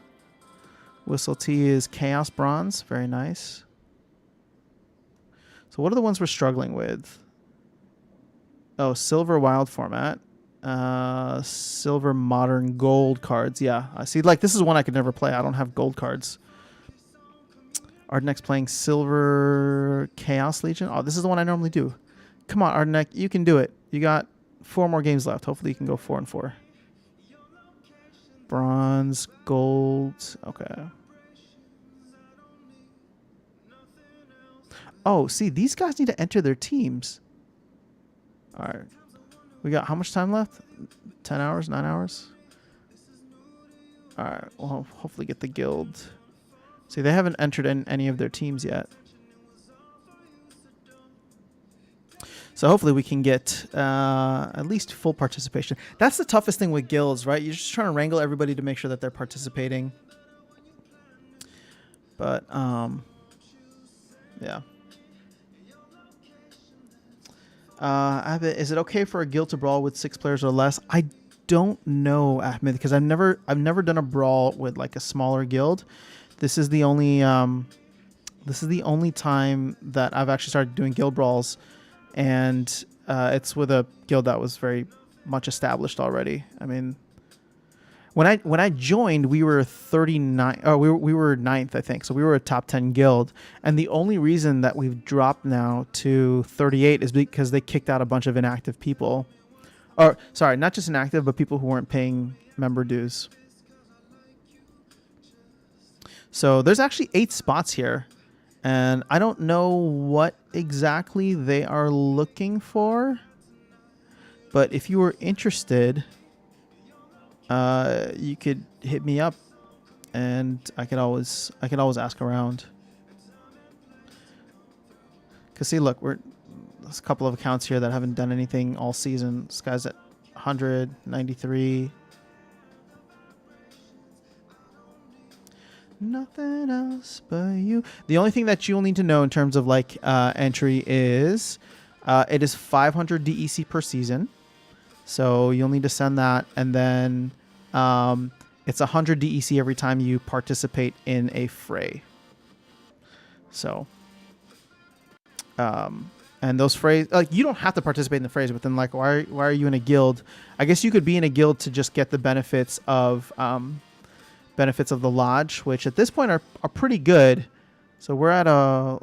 Speaker 1: Whistle T is Chaos Bronze. Very nice. So what are the ones we're struggling with? Oh, Silver Wild format. Silver Modern Gold cards. Yeah, I see. Like, this is one I could never play. I don't have gold cards. Ardenek's playing Silver Chaos Legion. Oh, this is the one I normally do. Come on, Ardenek. You can do it. You got 4 more games left. Hopefully you can go 4 and 4. Bronze, gold. Okay. Oh, see, these guys need to enter their teams. All right. We got how much time left? 10 hours? 9 hours? All right. We'll hopefully get the guild. See, they haven't entered in any of their teams yet. So hopefully we can get at least full participation. That's the toughest thing with guilds, right? You're just trying to wrangle everybody to make sure that they're participating. But, yeah. Ahmed, is it okay for a guild to brawl with 6 players or less? I don't know, Ahmed, because I've never done a brawl with like a smaller guild. This is the only time that I've actually started doing guild brawls, and it's with a guild that was very much established already. I mean, when I joined, we were 39. Oh, we were 9th, I think. So we were a top 10 guild, and the only reason that we've dropped now to 38 is because they kicked out a bunch of inactive people, or sorry, not just inactive, but people who weren't paying member dues. So there's actually 8 spots here, and I don't know what exactly they are looking for, but if you were interested, you could hit me up, and I could always ask around. Cause see, look, there's a couple of accounts here that haven't done anything all season. This guy's at 193. Nothing else but you. The only thing that you'll need to know in terms of like entry is it is 500 DEC per season. So you'll need to send that, and then it's 100 DEC every time you participate in a fray. So and those frays, like, you don't have to participate in the frays, but then like why are you in a guild? I guess you could be in a guild to just get the benefits of the lodge, which at this point are pretty good. So we're at a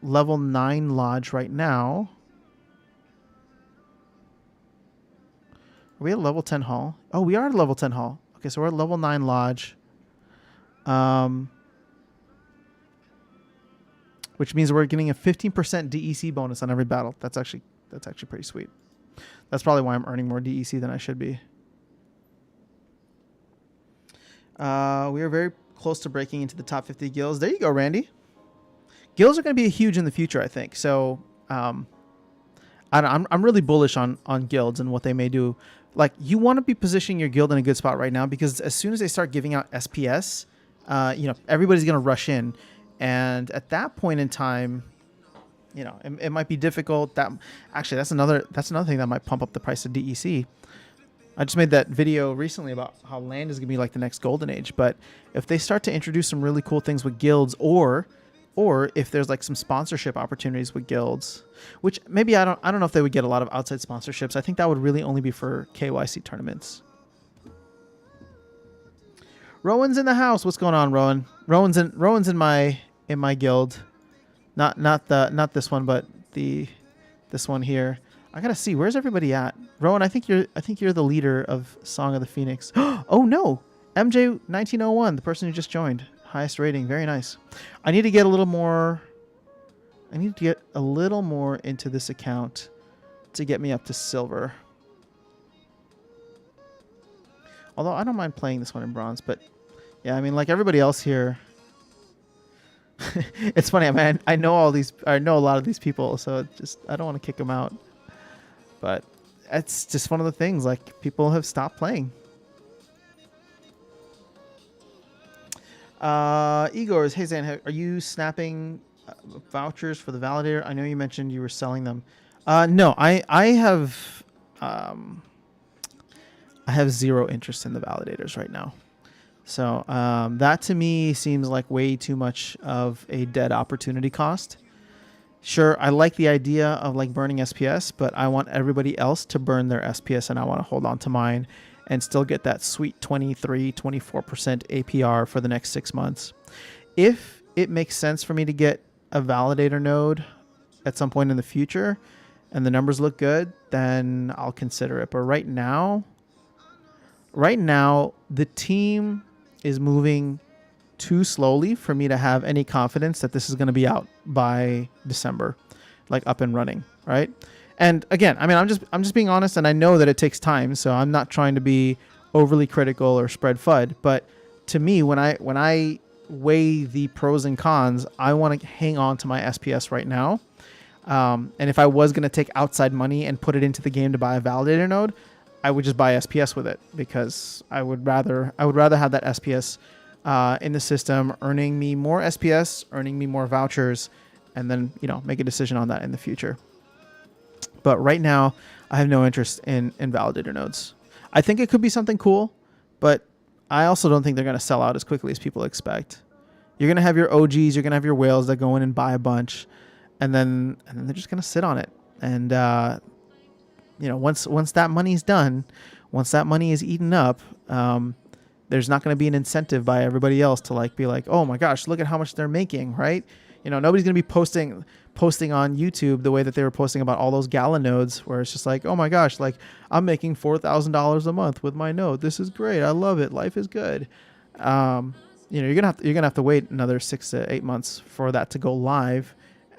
Speaker 1: level 9 lodge right now. Are we at level 10 hall? Oh, we are at level 10 hall. Okay, so we're at level 9 lodge. Which means we're getting a 15% DEC bonus on every battle. That's actually pretty sweet. That's probably why I'm earning more DEC than I should be. We are very close to breaking into the top 50 guilds. There you go, Randy. Guilds are going to be huge in the future, I think. So I'm really bullish on guilds and what they may do. Like, you want to be positioning your guild in a good spot right now, because as soon as they start giving out SPS, everybody's going to rush in. And at that point in time, it might be difficult. That's another thing that might pump up the price of DEC. I just made that video recently about how land is going to be like the next golden age. But if they start to introduce some really cool things with guilds, or if there's like some sponsorship opportunities with guilds, which maybe I don't know if they would get a lot of outside sponsorships. I think that would really only be for KYC tournaments. Rowan's in the house. What's going on, Rowan? Rowan's in my guild. Not this one, but this one here. I gotta see, where's everybody at? Rowan, I think you're the leader of Song of the Phoenix. Oh no, MJ1901, the person who just joined, highest rating, very nice. I need to get a little more into this account to get me up to silver. Although I don't mind playing this one in bronze, but yeah, I mean, like everybody else here. It's funny. I mean, I know all these. I know a lot of these people, so it just I don't want to kick them out. But it's just one of the things. Like people have stopped playing. Igor's, hey Zan, are you snapping vouchers for the validator? I know you mentioned you were selling them. No, I have zero interest in the validators right now. So that to me seems like way too much of a dead opportunity cost. Sure, I like the idea of like burning SPS, but I want everybody else to burn their SPS and I want to hold on to mine and still get that sweet 23, 24% APR for the next 6 months. If it makes sense for me to get a validator node at some point in the future and the numbers look good, then I'll consider it. But right now, the team is moving too slowly for me to have any confidence that this is going to be out by December, like up and running, right? And again, I mean, I'm just being honest, and I know that it takes time, so I'm not trying to be overly critical or spread FUD. But to me, when I weigh the pros and cons, I want to hang on to my SPS right now. And if I was going to take outside money and put it into the game to buy a validator node, I would just buy SPS with it because I would rather have that SPS in the system, earning me more SPS, earning me more vouchers, and then make a decision on that in the future. But right now, I have no interest in validator nodes. I think it could be something cool, but I also don't think they're going to sell out as quickly as people expect. You're going to have your OGs, you're going to have your whales that go in and buy a bunch, and then they're just going to sit on it. And once that money's done, once that money is eaten up, there's not going to be an incentive by everybody else to be like, oh my gosh, look at how much they're making, right? Nobody's going to be posting on YouTube the way that they were posting about all those gala nodes where it's just like, oh my gosh, like I'm making $4,000 a month with my node. This is great. I love it. Life is good. You're gonna have to wait another 6 to 8 months for that to go live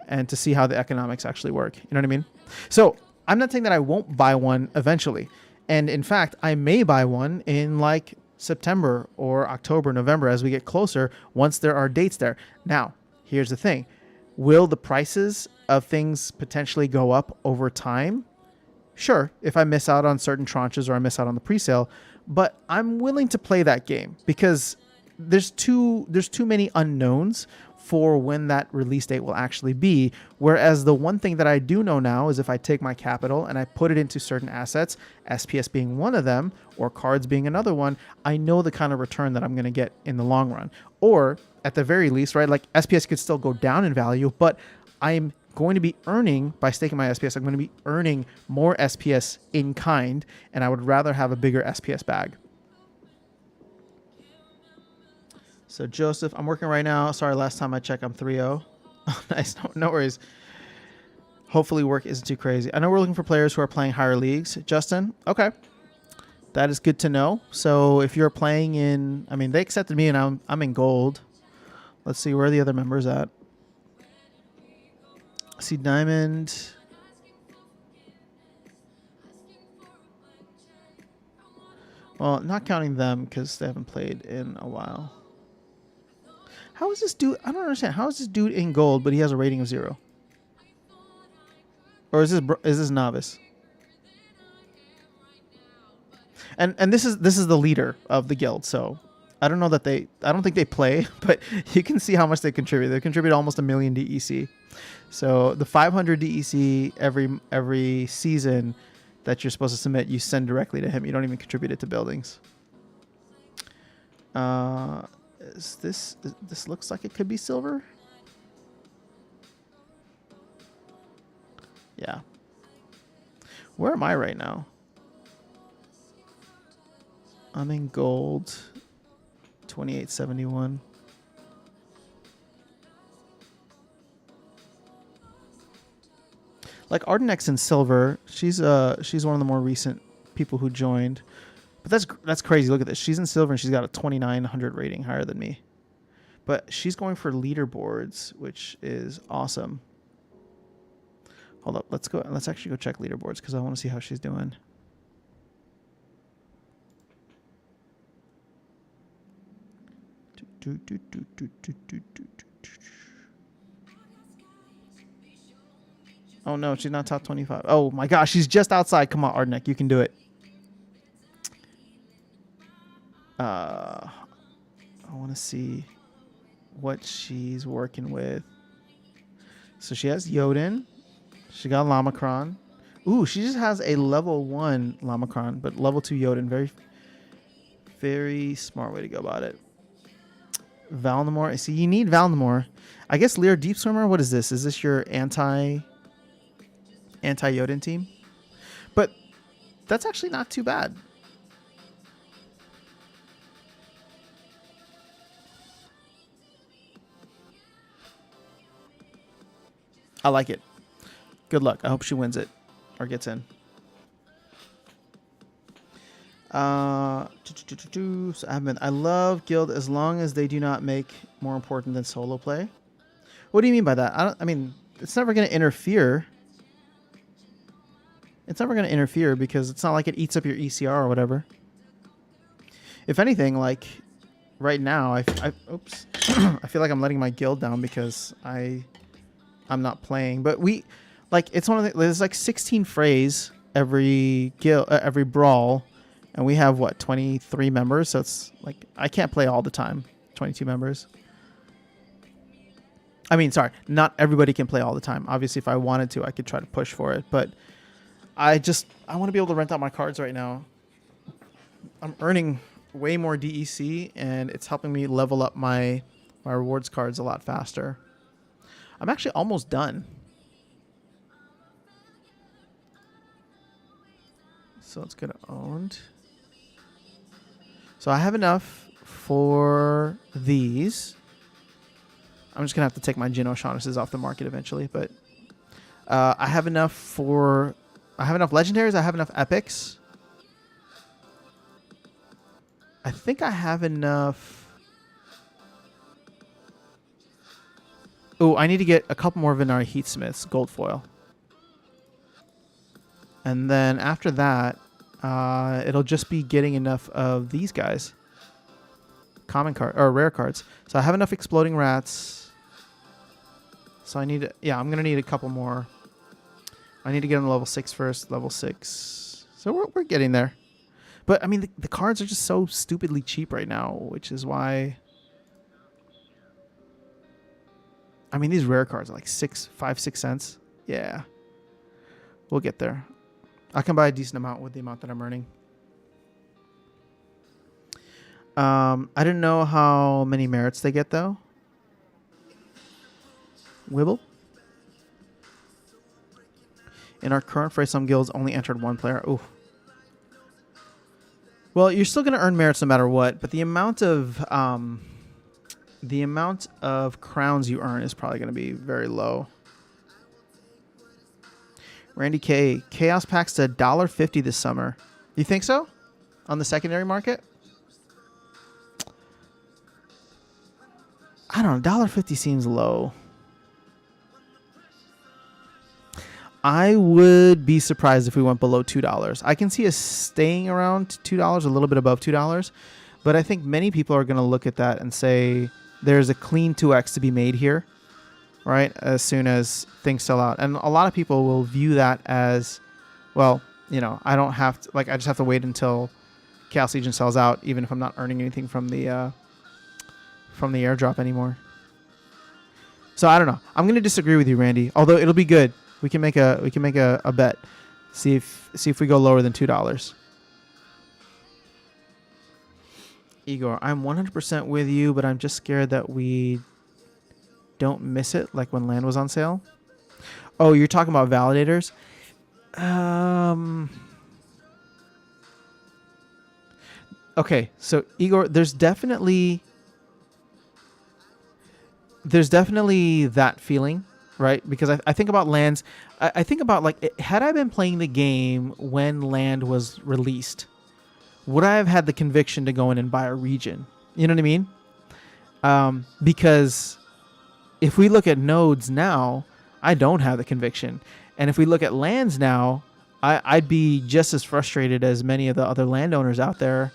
Speaker 1: and to see how the economics actually work. You know what I mean? So I'm not saying that I won't buy one eventually. And in fact, I may buy one in like September or October, November as we get closer once there are dates there. Now, here's the thing. Will the prices of things potentially go up over time? Sure, if I miss out on certain tranches or I miss out on the presale, but I'm willing to play that game because there's too many unknowns for when that release date will actually be. Whereas the one thing that I do know now is if I take my capital and I put it into certain assets, SPS being one of them, or cards being another one, I know the kind of return that I'm going to get in the long run. Or at the very least, right, like SPS could still go down in value, but I'm going to be earning, by staking my SPS, I'm going to be earning more SPS in kind, and I would rather have a bigger SPS bag. So Joseph, I'm working right now. Sorry, last time I checked, I'm 3-0. Nice, no worries. Hopefully work isn't too crazy. I know we're looking for players who are playing higher leagues. Justin, okay. That is good to know. So if you're playing in, I mean, they accepted me and I'm in gold. Let's see, where are the other members at? I see Diamond. Well, not counting them because they haven't played in a while. How is this dude? I don't understand. How is this dude in gold, but he has a rating of 0? Or is this novice? And this is the leader of the guild. So I don't know that I don't think they play, but you can see how much they contribute. They contribute almost 1 million DEC. So the 500 DEC every season that you're supposed to submit, you send directly to him. You don't even contribute it to buildings. This looks like it could be silver. Yeah. Where am I right now? I'm in gold. 2871. Like Ardenex's in silver. She's one of the more recent people who joined. But that's crazy. Look at this. She's in silver and she's got a 2900 rating, higher than me. But she's going for leaderboards, which is awesome. Hold up. Let's actually go check leaderboards because I want to see how she's doing. Oh no, she's not top 25. Oh my gosh, she's just outside. Come on, Ardnek, you can do it. I want to see what she's working with. So she has Yodin. She got Lamacron. Ooh, she just has a level 1 Lamacron, but level 2 Yodin. Very, very smart way to go about it. Valnamore. See, you need Valnamore. I guess Lear Deep Swimmer. What is this? Is this your anti-Yodin team? But that's actually not too bad. I like it. Good luck. I hope she wins it or gets in. So I love guild as long as they do not make more important than solo play. What do you mean by that? I mean, it's never going to interfere. It's never going to interfere because it's not like it eats up your ECR or whatever. If anything, like right now, oops, I feel like I'm letting my guild down because I'm not playing. But it's one of there's like 16 frays every guild, every brawl, and we have what 23 members. So it's like I can't play all the time. 22 members. I mean, sorry, not everybody can play all the time. Obviously, if I wanted to, I could try to push for it, but I want to be able to rent out my cards right now. I'm earning way more DEC, and it's helping me level up my rewards cards a lot faster. I'm actually almost done. So let's go to owned. So I have enough for these. I'm just gonna have to take my Jin O'Shaughnessy's off the market eventually, but I have enough legendaries. I have enough epics. I think I have enough. Oh, I need to get a couple more Venari Heatsmiths, gold foil. And then after that, it'll just be getting enough of these guys. Common card or rare cards. So I have enough exploding rats. So I'm gonna need a couple more. I need to get on level 6 first, level 6. So we're getting there. But I mean the cards are just so stupidly cheap right now, which is why I mean these rare cards are like 5, 6 cents. Yeah. We'll get there. I can buy a decent amount with the amount that I'm earning. I didn't know how many merits they get though. Wibble. In our current fray, some guilds only entered 1 player. Ooh. Well, you're still going to earn merits no matter what, but the amount of crowns you earn is probably going to be very low. Randy K. Chaos packs to $1.50 this summer. You think so? On the secondary market? I don't know. $1.50 seems low. I would be surprised if we went below $2. I can see us staying around $2, a little bit above $2. But I think many people are going to look at that and say there's a clean 2x to be made here, right? As soon as things sell out. And a lot of people will view that as, well, you know, I don't have to, like, I just have to wait until Chaos Legion sells out, even if I'm not earning anything from the airdrop anymore. So I don't know. I'm going to disagree with you, Randy, although it'll be good. We can make a bet. See if we go lower than $2. Igor, I'm 100% with you, but I'm just scared that we don't miss it like when land was on sale. Oh, you're talking about validators? Okay, so Igor, there's definitely that feeling. Right? Because I think about lands. I think about, like, had I been playing the game when land was released, would I have had the conviction to go in and buy a region? You know what I mean? Because if we look at nodes now, I don't have the conviction. And if we look at lands now, I'd be just as frustrated as many of the other landowners out there,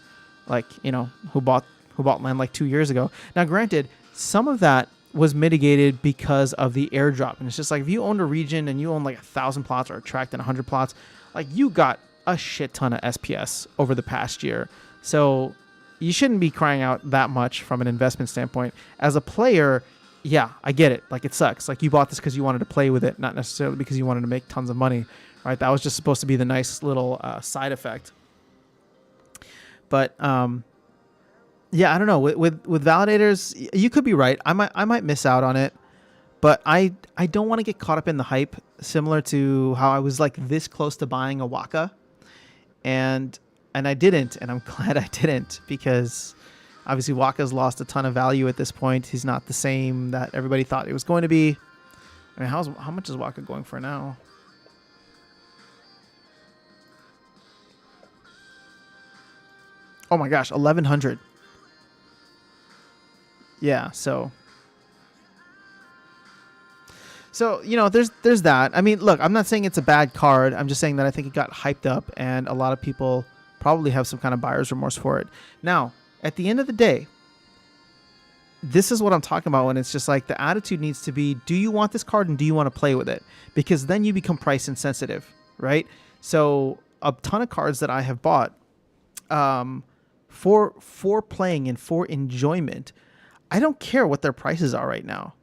Speaker 1: like, you know, who bought land like 2 years ago. Now, granted, some of that was mitigated because of the airdrop. And it's just like, if you owned a region and you own like 1,000 plots or a tract and 100 plots, like you got a shit ton of SPS over the past year. So you shouldn't be crying out that much from an investment standpoint. As a player, yeah, I get it. Like, it sucks. Like, you bought this because you wanted to play with it, not necessarily because you wanted to make tons of money, right? That was just supposed to be the nice little side effect. But yeah, I don't know. With validators, you could be right. I might miss out on it, but I don't want to get caught up in the hype. Similar to how I was like this close to buying a Waka, and I didn't, and I'm glad I didn't, because obviously Waka's lost a ton of value at this point. He's not the same that everybody thought he was going to be. I mean, how much is Waka going for now? Oh my gosh, 1,100. Yeah, so you know, there's that. I mean, look, I'm not saying it's a bad card. I'm just saying that I think it got hyped up, and a lot of people probably have some kind of buyer's remorse for it. Now, at the end of the day, this is what I'm talking about when it's just like the attitude needs to be, do you want this card and do you want to play with it? Because then you become price insensitive, right? So a ton of cards that I have bought for playing and for enjoyment, I don't care what their prices are right now.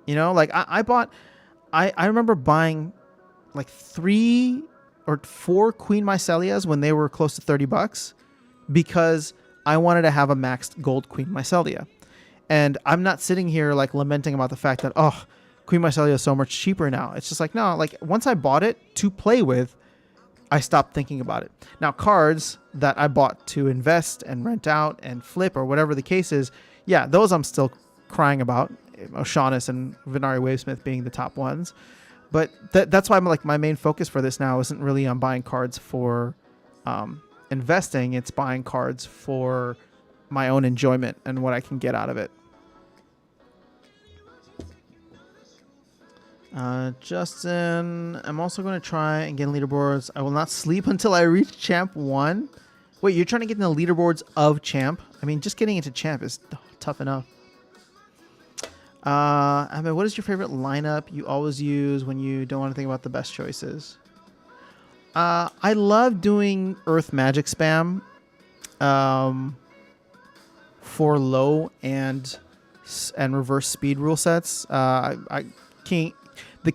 Speaker 1: You know, like I remember buying like 3 or 4 Queen Mycelias when they were close to $30 because I wanted to have a maxed gold Queen Mycelia. And I'm not sitting here like lamenting about the fact that, oh, Queen Mycelia is so much cheaper now. It's just like, no, like once I bought it to play with, I stopped thinking about it. Now, cards that I bought to invest and rent out and flip or whatever the case is, yeah, those I'm still crying about. O'Shaughnessy and Venari Wavesmith being the top ones. But that's why I'm like, my main focus for this now isn't really on buying cards for investing. It's buying cards for my own enjoyment and what I can get out of it. Justin, I'm also going to try and get leaderboards. I will not sleep until I reach Champ 1. Wait, you're trying to get in the leaderboards of Champ? I mean, just getting into Champ is tough enough. I mean, what is your favorite lineup you always use when you don't want to think about the best choices? I love doing Earth Magic spam for low and reverse speed rule sets. The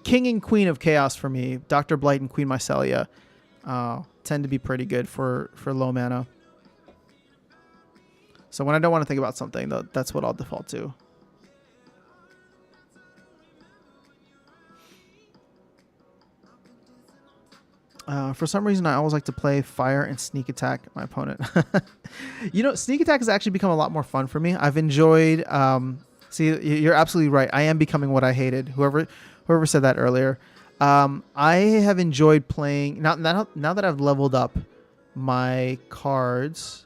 Speaker 1: king and queen of chaos for me, Dr. Blight and Queen Mycelia, tend to be pretty good for low mana. So when I don't want to think about something, that's what I'll default to. For some reason, I always like to play fire and sneak attack my opponent. You know, sneak attack has actually become a lot more fun for me. I've enjoyed... see, you're absolutely right. I am becoming what I hated. Whoever said that earlier. I have enjoyed playing... Now that I've leveled up my cards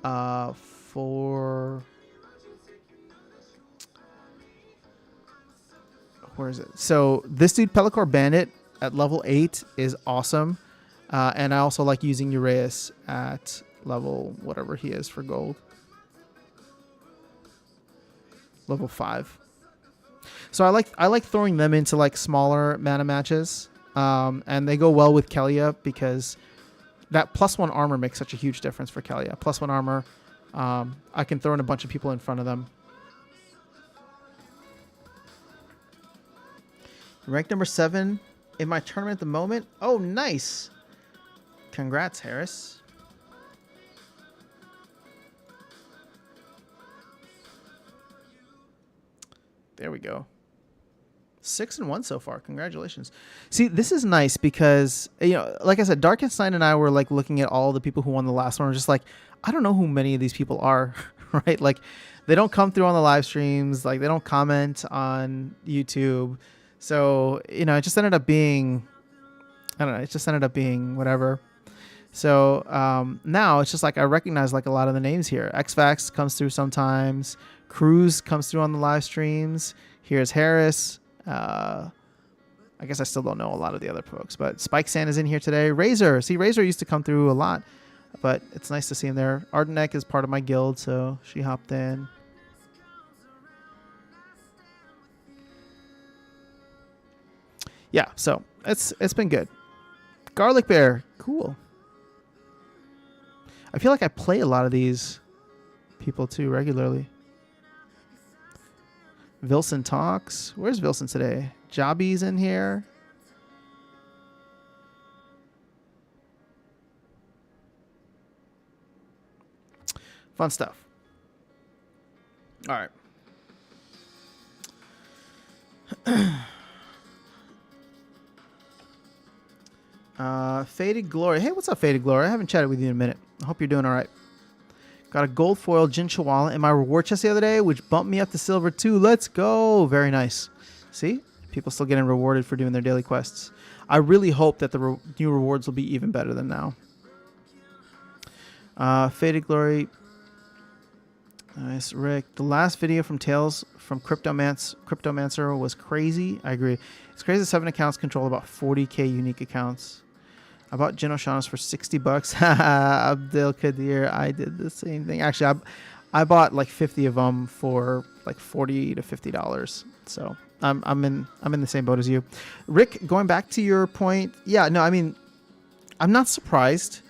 Speaker 1: for... Where is it? So this dude, Pelacor Bandit, at level 8 is awesome. And I also like using Uraeus at level whatever he is for gold. Level 5. So I like throwing them into like smaller mana matches. And they go well with Kelia because that +1 armor makes such a huge difference for Kelia. +1 armor. I can throw in a bunch of people in front of them. Rank number 7 in my tournament at the moment. Oh, nice. Congrats, Harris. There we go. 6-1 so far. Congratulations. See, this is nice because, you know, like I said, Darkenstein and I were like looking at all the people who won the last one. We're just like, I don't know who many of these people are, right? Like, they don't come through on the live streams. Like, they don't comment on YouTube. So, you know, it just ended up being, I don't know, it just ended up being whatever. So now it's just like I recognize like a lot of the names here. XFAX comes through sometimes. Cruz comes through on the live streams. Here's Harris. I guess I still don't know a lot of the other folks, but Spike Sand is in here today. Razor. See, Razor used to come through a lot, but it's nice to see him there. Ardenek is part of my guild, so she hopped in. Yeah, so it's been good. Garlic Bear, cool. I feel like I play a lot of these people too regularly. Vilson talks. Where's Vilson today? Jobby's in here. Fun stuff. All right. Faded Glory. Hey, what's up, Faded Glory? I haven't chatted with you in a minute. I hope you're doing all right. Got a gold foil Jin Chihuahua in my reward chest the other day, which bumped me up to silver too. Let's go. Very nice. See? People still getting rewarded for doing their daily quests. I really hope that the new rewards will be even better than now. Faded Glory. Nice, Rick. The last video from Tales from Cryptomancer was crazy. I agree. It's crazy that 7 accounts control about 40k unique accounts. I bought Jin O'Shaughnessy's for $60. Abdel Kadir, I did the same thing. Actually, I bought like 50 of them for like $40 to $50. So I'm in the same boat as you. Rick, going back to your point, yeah, no, I mean, I'm not surprised.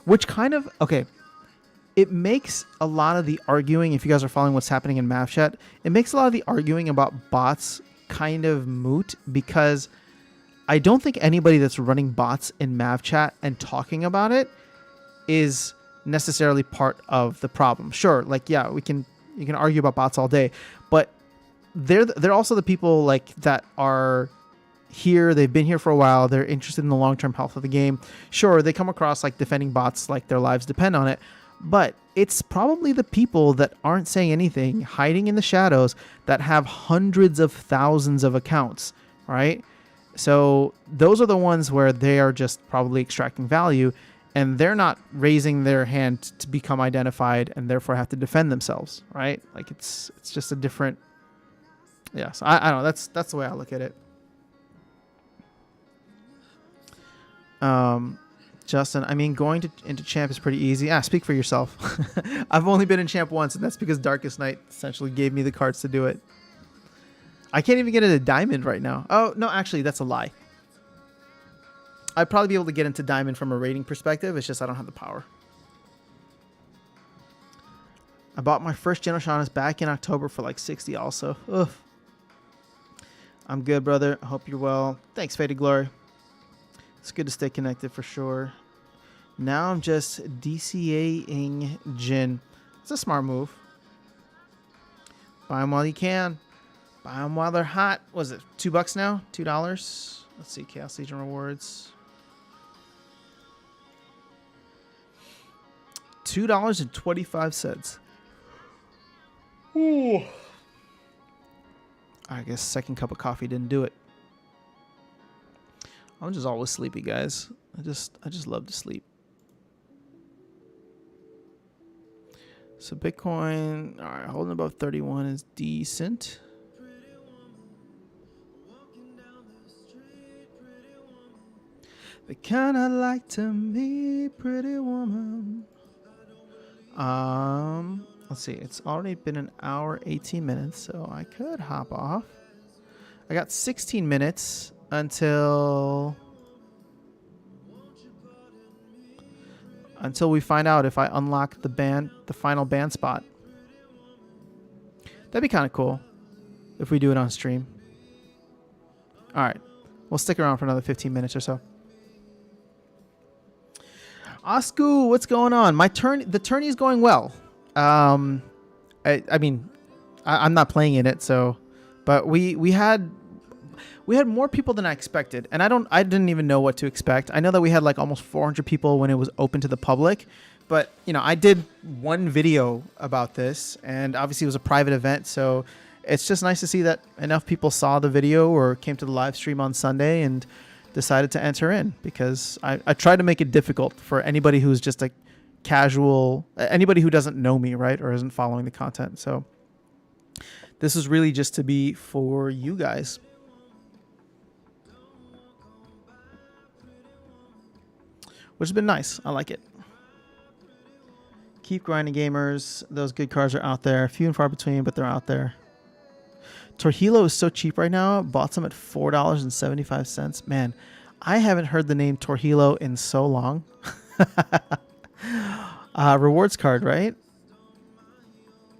Speaker 1: Which kind of, okay, it makes a lot of the arguing, if you guys are following what's happening in MavChat, it makes a lot of the arguing about bots kind of moot, because I don't think anybody that's running bots in MavChat and talking about it is necessarily part of the problem. Sure, like, yeah, you can argue about bots all day, but they're also the people like that are here, they've been here for a while, they're interested in the long-term health of the game. Sure, they come across like defending bots like their lives depend on it, but it's probably the people that aren't saying anything, hiding in the shadows, that have hundreds of thousands of accounts, right? So those are the ones where they are just probably extracting value, and they're not raising their hand to become identified and therefore have to defend themselves, right? Like it's just a different, yeah. So I don't know. That's the way I look at it. Justin, I mean, going into champ is pretty easy. Speak for yourself. I've only been in champ once, and that's because Darkest Night essentially gave me the cards to do it. I can't even get into diamond right now. Oh, no, actually, that's a lie. I'd probably be able to get into diamond from a rating perspective. It's just I don't have the power. I bought my first Jin O'Shaughnessy's back in October for like 60 also. Ugh. I'm good, brother. I hope you're well. Thanks, Faded Glory. It's good to stay connected for sure. Now I'm just DCAing Jin. It's a smart move. Buy them while you can. Buy them while they're hot. What is it, $2 now? $2? Let's see, Chaos Legion rewards. $2.25. Ooh. I guess second cup of coffee didn't do it. I'm just always sleepy, guys. I just love to sleep. So Bitcoin, all right, holding above 31 is decent. The kind I like to meet, pretty woman. Let's see. It's already been an hour, 18 minutes, so I could hop off. I got 16 minutes until we find out if I unlock the final band spot. That'd be kind of cool if we do it on stream. All right. We'll stick around for another 15 minutes or so. Osku, what's going on? The tourney is going well. I mean, I'm not playing in it, so, but we had more people than I expected, and I didn't even know what to expect. I know that we had like almost 400 people when it was open to the public, but you know, I did one video about this, and obviously it was a private event, so it's just nice to see that enough people saw the video or came to the live stream on Sunday and decided to enter in, because I tried to make it difficult for anybody who's just a casual, anybody who doesn't know me, right, or isn't following the content. So this is really just to be for you guys. Which has been nice. I like it. Keep grinding, gamers. Those good cards are out there. Few and far between, but they're out there. Torhilo is so cheap right now. Bought some at $4.75. Man, I haven't heard the name Torhilo in so long. Rewards card, right?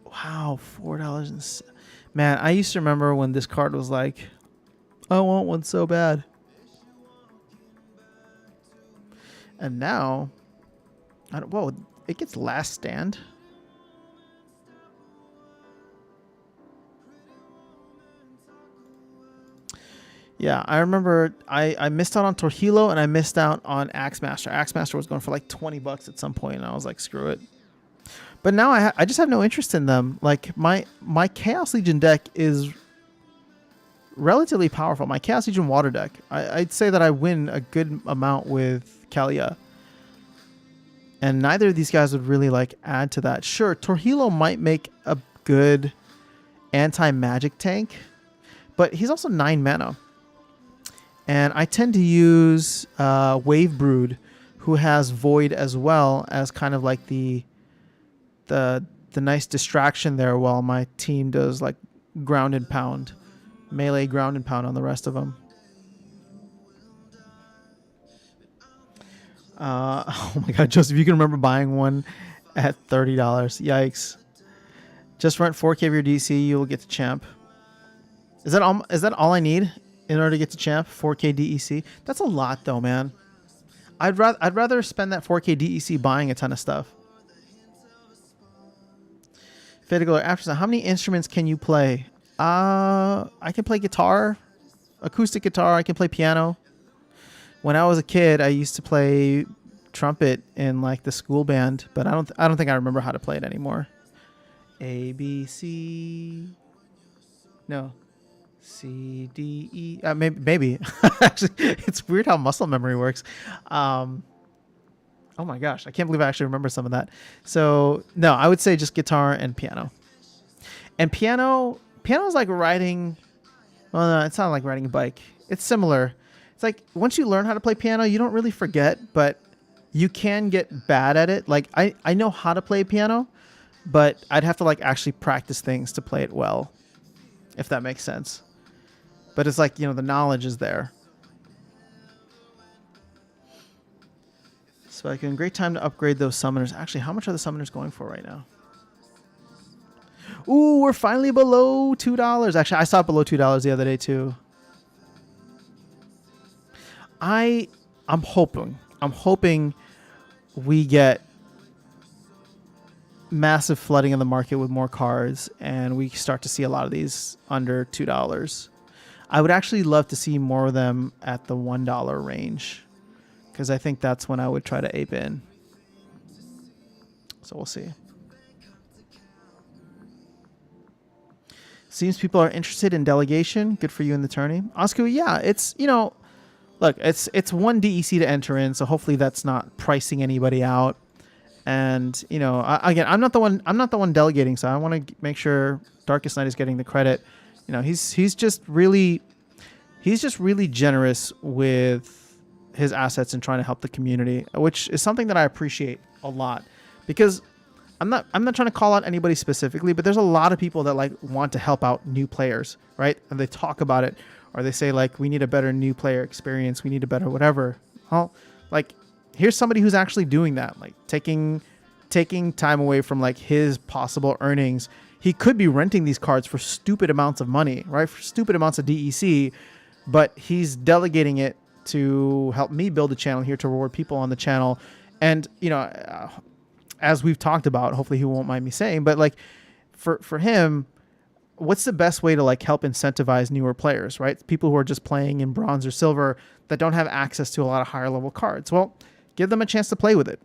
Speaker 1: Wow, $4. Man, I used to remember when this card was like, I want one so bad. And now, whoa, it gets last stand. Yeah, I remember I missed out on Torhilo and I missed out on Axemaster. Axemaster was going for like $20 at some point, and I was like, screw it. But now I just have no interest in them. Like my Chaos Legion deck is relatively powerful. My Chaos Legion water deck. I'd say that I win a good amount with Kalia. And neither of these guys would really like add to that. Sure, Torhilo might make a good anti-magic tank, but he's also 9 mana. And I tend to use Wave Brood, who has Void as well as kind of like the nice distraction there while my team does like ground and pound, melee ground and pound on the rest of them. Oh my God, Joseph, you can remember buying one at $30. Yikes. Just rent 4K of your DC, you'll get to champ. Is that all I need in order to get to champ? 4K DEC? That's a lot though, man. I'd rather spend that 4K DEC buying a ton of stuff. Fedigoler, after that, how many instruments can you play? I can play guitar, acoustic guitar, I can play piano. When I was a kid, I used to play trumpet in like the school band, but I don't think I remember how to play it anymore. A, B, C. No. C, D, E. Maybe. Actually, it's weird how muscle memory works. Oh my gosh, I can't believe I actually remember some of that. So no, I would say just guitar and piano. And piano is like riding. Well, no, it's not like riding a bike. It's similar. It's like once you learn how to play piano, you don't really forget, but you can get bad at it. Like I know how to play piano, but I'd have to like actually practice things to play it well, if that makes sense. But it's like, you know, the knowledge is there. So I can great time to upgrade those summoners. Actually, how much are the summoners going for right now? Ooh, we're finally below $2. Actually, I saw it below $2 the other day too. I'm hoping we get massive flooding in the market with more cards and we start to see a lot of these under $2. I would actually love to see more of them at the $1 range, because I think that's when I would try to ape in. So we'll see. Seems people are interested in delegation. Good for you in the tourney. Oscar, yeah, it's, you know, look, it's one DEC to enter in, so hopefully that's not pricing anybody out. And, you know, again, I'm not the one delegating, so I want to make sure Darkest Night is getting the credit. You know, he's just really generous with his assets and trying to help the community, which is something that I appreciate a lot, because I'm not trying to call out anybody specifically, but there's a lot of people that like want to help out new players, right? And they talk about it, or they say like, we need a better new player experience, we need a better whatever. Well, like, here's somebody who's actually doing that, like taking time away from like his possible earnings. He could be renting these cards for stupid amounts of money, right? For stupid amounts of DEC, but he's delegating it to help me build a channel here, to reward people on the channel. And, you know, as we've talked about, hopefully he won't mind me saying, but like for him, what's the best way to like help incentivize newer players, right? People who are just playing in bronze or silver that don't have access to a lot of higher level cards. Well, give them a chance to play with it.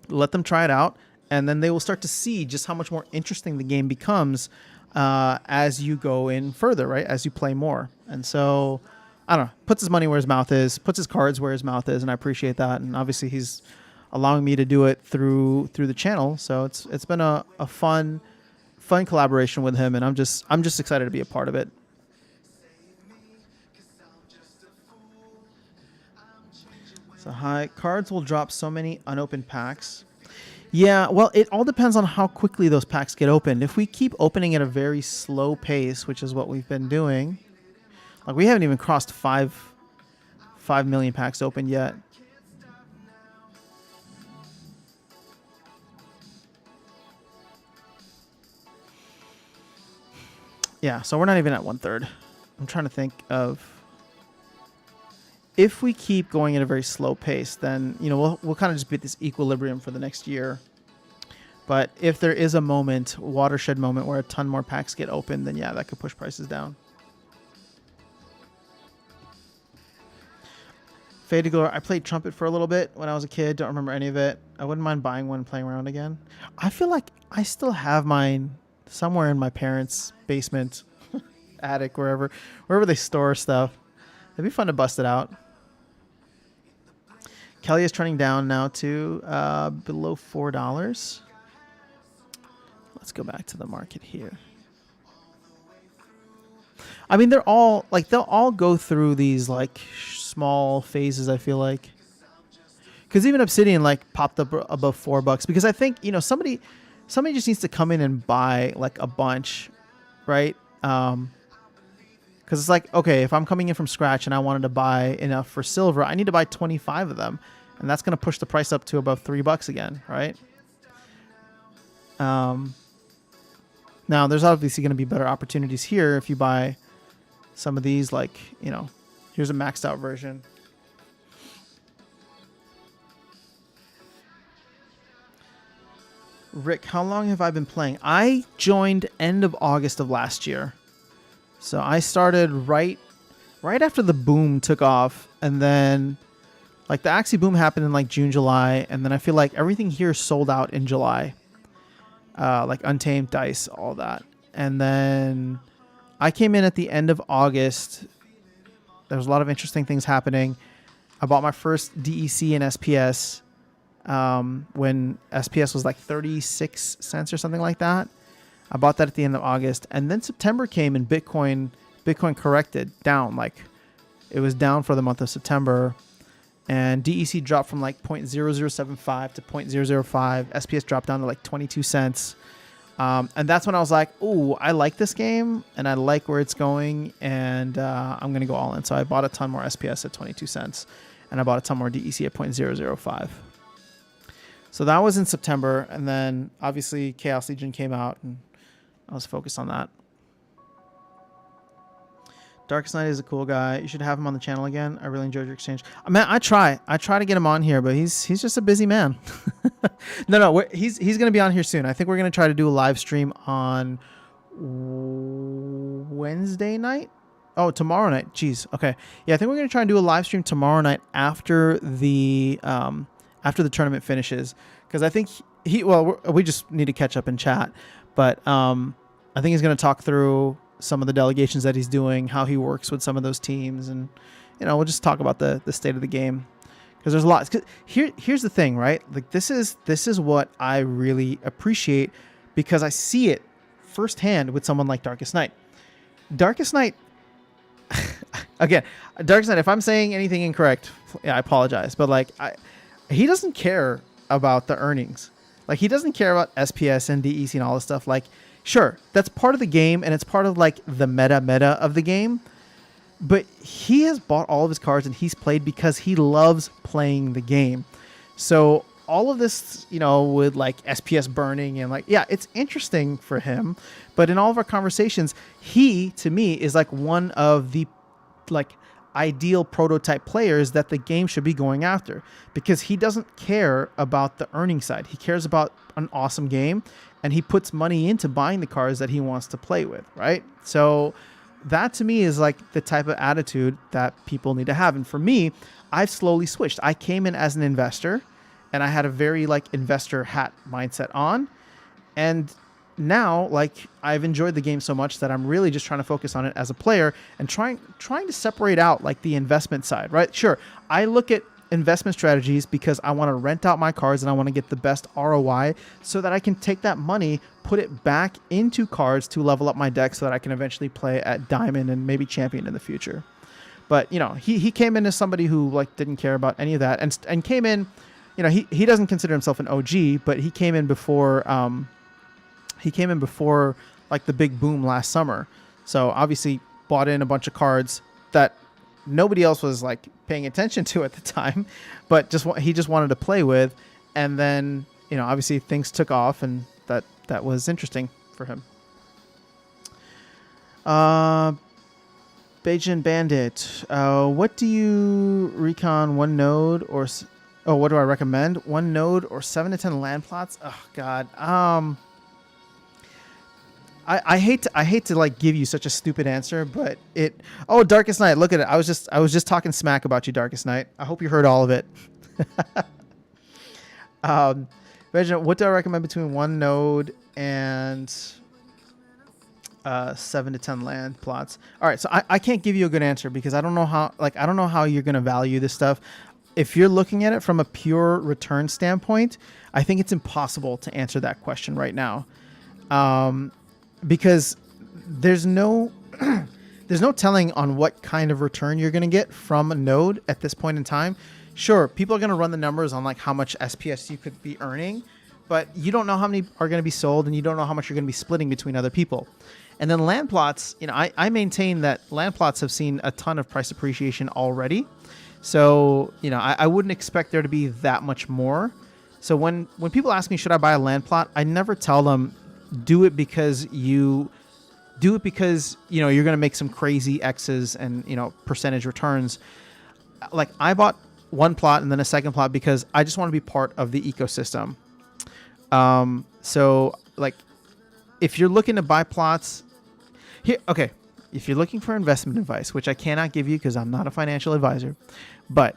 Speaker 1: Let them try it out, and then they will start to see just how much more interesting the game becomes as you go in further, right? As you play more. And so, I don't know, puts his money where his mouth is, puts his cards where his mouth is, and I appreciate that. And obviously he's allowing me to do it through the channel. So it's been a fun collaboration with him, and I'm just excited to be a part of it. So cards will drop so many unopened packs. Yeah, well, it all depends on how quickly those packs get opened. If we keep opening at a very slow pace, which is what we've been doing, like we haven't even crossed 5 million packs open yet. Yeah, so we're not even at 1/3. I'm trying to think of, if we keep going at a very slow pace, then we'll kind of just be at this equilibrium for the next year. But if there is a moment, watershed moment, where a ton more packs get open, then yeah, that could push prices down. Fade to Glory. I played trumpet for a little bit when I was a kid. Don't remember any of it. I wouldn't mind buying one and playing around again. I feel like I still have mine somewhere in my parents' basement, attic, wherever they store stuff. It'd be fun to bust it out. Kelly is trending down now to below $4. Let's go back to the market here. I mean, they'll all go through these like small phases, I feel like. Because even Obsidian like popped up above $4 because I think, somebody just needs to come in and buy like a bunch, right? Because it's like, okay, if I'm coming in from scratch and I wanted to buy enough for silver, I need to buy 25 of them. And that's going to push the price up to above $3 again, right? Now, there's obviously going to be better opportunities here if you buy some of these, like, here's a maxed out version. Rick, how long have I been playing? I joined end of August of last year. So I started right after the boom took off, and then like the Axie boom happened in like June, July, and then I feel like everything here sold out in July. Like Untamed, Dice, all that. And then I came in at the end of August. There was a lot of interesting things happening. I bought my first DEC and SPS when SPS was like 36 cents or something like that. I bought that at the end of August. And then September came and Bitcoin corrected down. Like it was down for the month of September. And DEC dropped from like 0.0075 to 0.005. SPS dropped down to like 22 cents. And that's when I was like, ooh, I like this game and I like where it's going. And I'm going to go all in. So I bought a ton more SPS at 22 cents. And I bought a ton more DEC at 0.005. So that was in September. And then obviously Chaos Legion came out and I was focused on that. Darkest Night is a cool guy. You should have him on the channel again. I really enjoyed your exchange. Man, I try to get him on here, but he's just a busy man. No, he's going to be on here soon. I think we're going to try to do a live stream on Wednesday night. Oh, tomorrow night. Jeez. Okay. Yeah, I think we're going to try and do a live stream tomorrow night after the tournament finishes, because I think we just need to catch up and chat. But I think he's going to talk through some of the delegations that he's doing, how he works with some of those teams, and we'll just talk about the state of the game, because there's a lot. Here's the thing, right? Like this is what I really appreciate, because I see it firsthand with someone like Darkest Night. Darkest Night, again, Darkest Night. If I'm saying anything incorrect, I apologize. But like, he doesn't care about the earnings. Like he doesn't care about SPS and DEC and all this stuff. Like, sure, that's part of the game, and it's part of like the meta of the game. But he has bought all of his cards and he's played because he loves playing the game. So all of this, with like SPS burning and like, yeah, it's interesting for him. But in all of our conversations, he, to me, is like one of the like ideal prototype players that the game should be going after, because he doesn't care about the earning side. He cares about an awesome game, and he puts money into buying the cards that he wants to play with, right? So that to me is like the type of attitude that people need to have. And for me, I've slowly switched. I came in as an investor and I had a very like investor hat mindset on. And now like I've enjoyed the game so much that I'm really just trying to focus on it as a player and trying to separate out like the investment side, right? Sure, I look at investment strategies because I want to rent out my cards and I want to get the best ROI so that I can take that money, put it back into cards to level up my deck so that I can eventually play at Diamond and maybe Champion in the future. But he came in as somebody who like didn't care about any of that and came in you know, he doesn't consider himself an OG, but he came in before like the big boom last summer. So obviously bought in a bunch of cards that nobody else was like paying attention to at the time, but he just wanted to play with. And then, you know, obviously things took off, and that was interesting for him. Bajan Bandit, what do you recon one node or? Oh, what do I recommend? One node or 7 to 10 land plots? Oh God. I hate to like give you such a stupid answer, but Darkest Night, look at it. I was just talking smack about you, Darkest Night. I hope you heard all of it. Regina, what do I recommend between one node and 7 to 10 land plots? All right, so I can't give you a good answer because I don't know how you're gonna value this stuff. If you're looking at it from a pure return standpoint, I think it's impossible to answer that question right now. Because there's no telling on what kind of return you're going to get from a node at this point in time. Sure, people are going to run the numbers on like how much SPS you could be earning, but you don't know how many are going to be sold, and you don't know how much you're going to be splitting between other people. And then land plots, you know, I maintain that land plots have seen a ton of price appreciation already. So, you know, I wouldn't expect there to be that much more. So when people ask me, should I buy a land plot? I never tell them, do it because you know you're going to make some crazy X's and, you know, percentage returns. Like I bought one plot and then a second plot because I just want to be part of the ecosystem. So like if you're looking to buy plots here, okay, if you're looking for investment advice, which I cannot give you because I'm not a financial advisor, but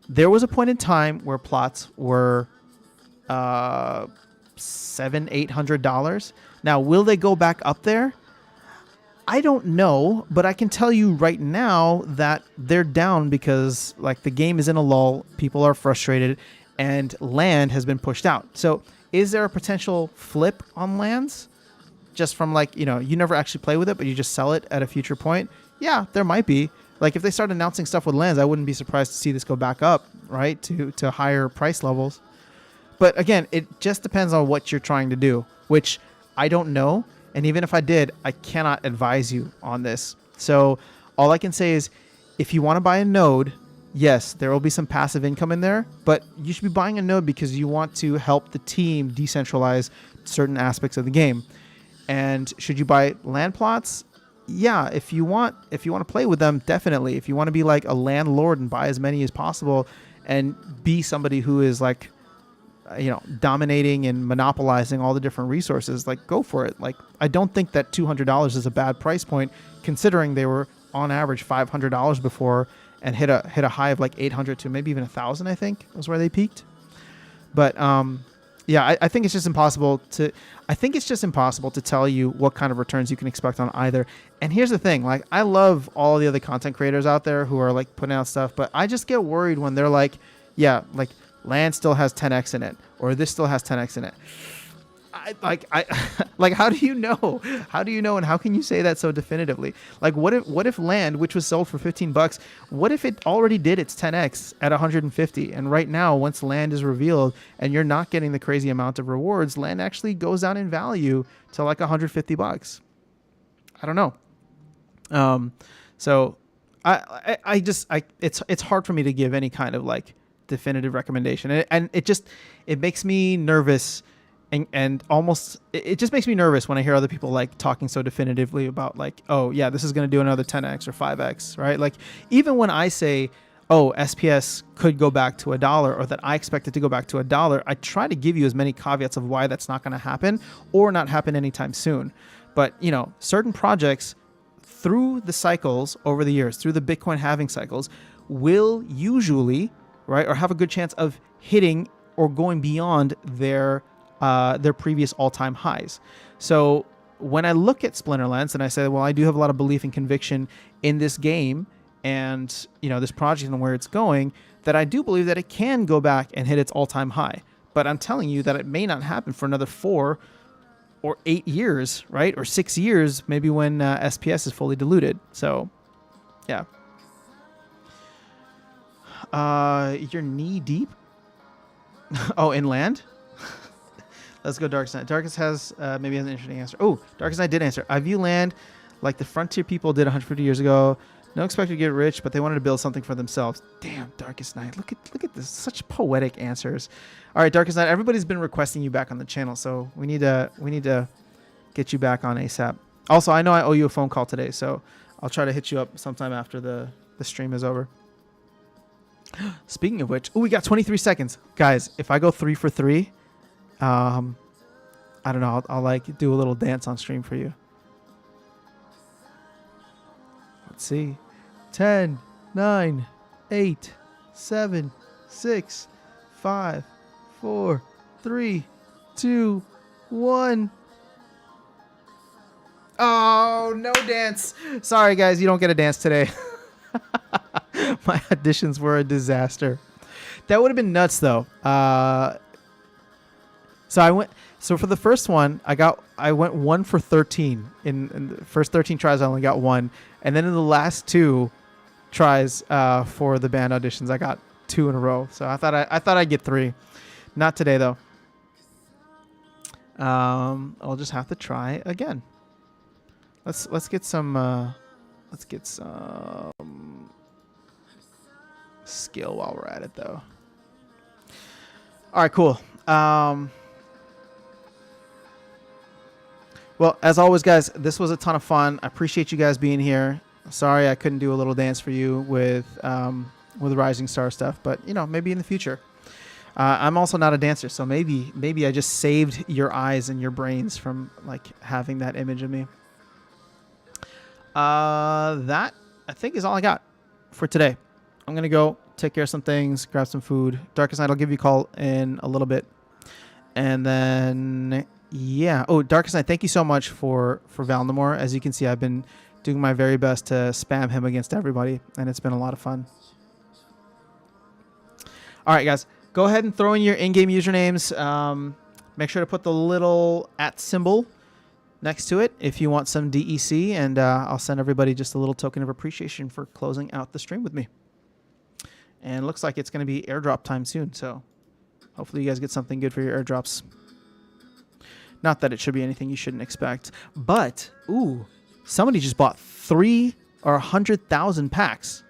Speaker 1: there was a point in time where plots were $700-800. Now, will they go back up there? I don't know, but I can tell you right now that they're down because like the game is in a lull, people are frustrated, and land has been pushed out. So is there a potential flip on lands? Just from like, you know, you never actually play with it, but you just sell it at a future point? Yeah, there might be. Like if they start announcing stuff with lands, I wouldn't be surprised to see this go back up, right, to higher price levels. But again, it just depends on what you're trying to do, which I don't know. And even if I did, I cannot advise you on this. So all I can say is if you want to buy a node, yes, there will be some passive income in there, but you should be buying a node because you want to help the team decentralize certain aspects of the game. And should you buy land plots? Yeah, if you want to play with them, definitely. If you want to be like a landlord and buy as many as possible and be somebody who is like, you know, dominating and monopolizing all the different resources, like go for it. Like I don't think that $200 is a bad price point considering they were on average $500 before and hit a high of like 800 to maybe even 1,000, I think was where they peaked. But yeah, I think it's just impossible to tell you what kind of returns you can expect on either. And here's the thing, like I love all the other content creators out there who are like putting out stuff, but I just get worried when they're like, yeah, like land still has 10x in it, or this still has 10x in it. Like how do you know? How do you know, and how can you say that so definitively? Like what if land, which was sold for $15, what if it already did its 10x at 150, and right now once land is revealed and you're not getting the crazy amount of rewards, land actually goes down in value to like $150? I don't know. So it's hard for me to give any kind of like definitive recommendation, and it makes me nervous. And almost, it just makes me nervous when I hear other people like talking so definitively about like, oh yeah, this is going to do another 10x or 5x, right? Like even when I say, oh, SPS could go back to $1, or that I expect it to go back to $1, I try to give you as many caveats of why that's not going to happen or not happen anytime soon. But you know, certain projects through the cycles over the years, through the Bitcoin halving cycles, will usually, right, or have a good chance of hitting or going beyond their previous all-time highs. So when I look at Splinterlands and I say, well, I do have a lot of belief and conviction in this game and, you know, this project and where it's going, that I do believe that it can go back and hit its all-time high. But I'm telling you that it may not happen for another 4 or 8 years, right? Or 6 years, maybe when SPS is fully diluted. So, yeah. You're knee deep? Oh, inland? Let's go Darkest Knight. Darkest has maybe has an interesting answer. Oh, Darkest Knight did answer. I view land like the frontier people did 150 years ago. No expect to get rich, but they wanted to build something for themselves. Damn, Darkest Knight. Look at this. Such poetic answers. All right, Darkest Knight. Everybody's been requesting you back on the channel, so we need to get you back on ASAP. Also, I know I owe you a phone call today, so I'll try to hit you up sometime after the stream is over. Speaking of which, oh, we got 23 seconds, guys. If I go 3 for 3, I don't know. I'll like do a little dance on stream for you. Let's see. 10, 9, 8, 7, 6, 5, 4, 3, 2, 1. Oh, no dance. Sorry, guys. You don't get a dance today. My auditions were a disaster. That would have been nuts, though. So for the first one, I went 1 for 13 in the first 13 tries. I only got 1, and then in the last 2 tries for the band auditions, I got 2 in a row. So I thought I'd get 3. Not today, though. I'll just have to try again. Let's get some skill while we're at it, though. All right, cool. Well, as always, guys, this was a ton of fun. I appreciate you guys being here. Sorry I couldn't do a little dance for you with Rising Star stuff, but you know, maybe in the future. I'm also not a dancer, so maybe I just saved your eyes and your brains from like having that image of me. That I think is all I got for today. I'm gonna go take care of some things, grab some food. Darkest Night, I'll give you a call in a little bit, and then yeah. Oh, Darkest Night, thank you so much for Valdemar. As you can see, I've been doing my very best to spam him against everybody, and it's been a lot of fun. All right, guys, go ahead and throw in your in-game usernames. Make sure to put the little @ symbol next to it if you want some DEC, and I'll send everybody just a little token of appreciation for closing out the stream with me. And it looks like it's going to be airdrop time soon, so hopefully you guys get something good for your airdrops. Not that it should be anything you shouldn't expect, but ooh, somebody just bought 3 or 100,000 packs.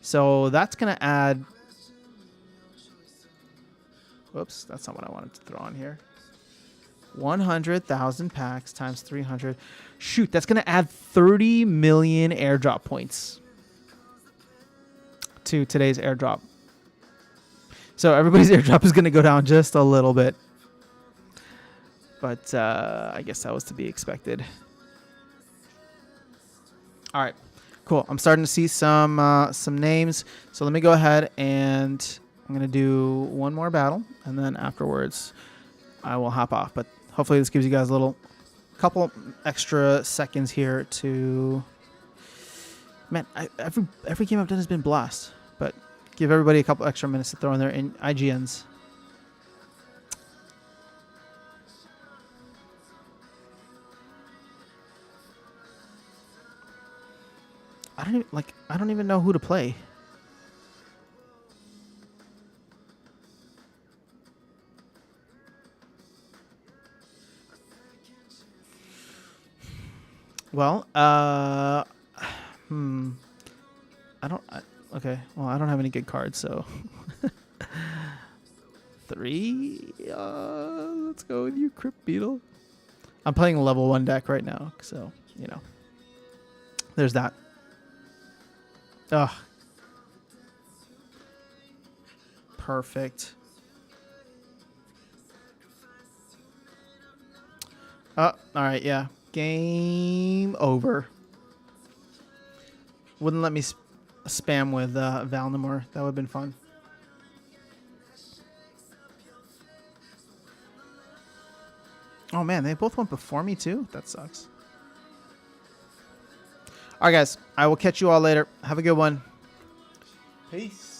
Speaker 1: So that's going to add... Whoops, that's not what I wanted to throw on here. 100,000 packs times 300. Shoot, that's going to add 30 million airdrop points to today's airdrop. So everybody's airdrop is going to go down just a little bit. But I guess that was to be expected. All right, cool. I'm starting to see some names. So let me go ahead and I'm going to do one more battle. And then afterwards, I will hop off. But hopefully this gives you guys a couple extra seconds here to... Man, every game I've done has been blast. But give everybody a couple extra minutes to throw in their IGNs. I don't even know who to play. Well, okay. Well, I don't have any good cards, so 3. Let's go with you, Crypt Beetle. I'm playing a level 1 deck right now, so you know. There's that. Ugh. Perfect. Oh, all right, yeah. Game over. Wouldn't let me spam with Valdemar. That would have been fun. Oh, man, they both went before me, too? That sucks. All right, guys. I will catch you all later. Have a good one. Peace.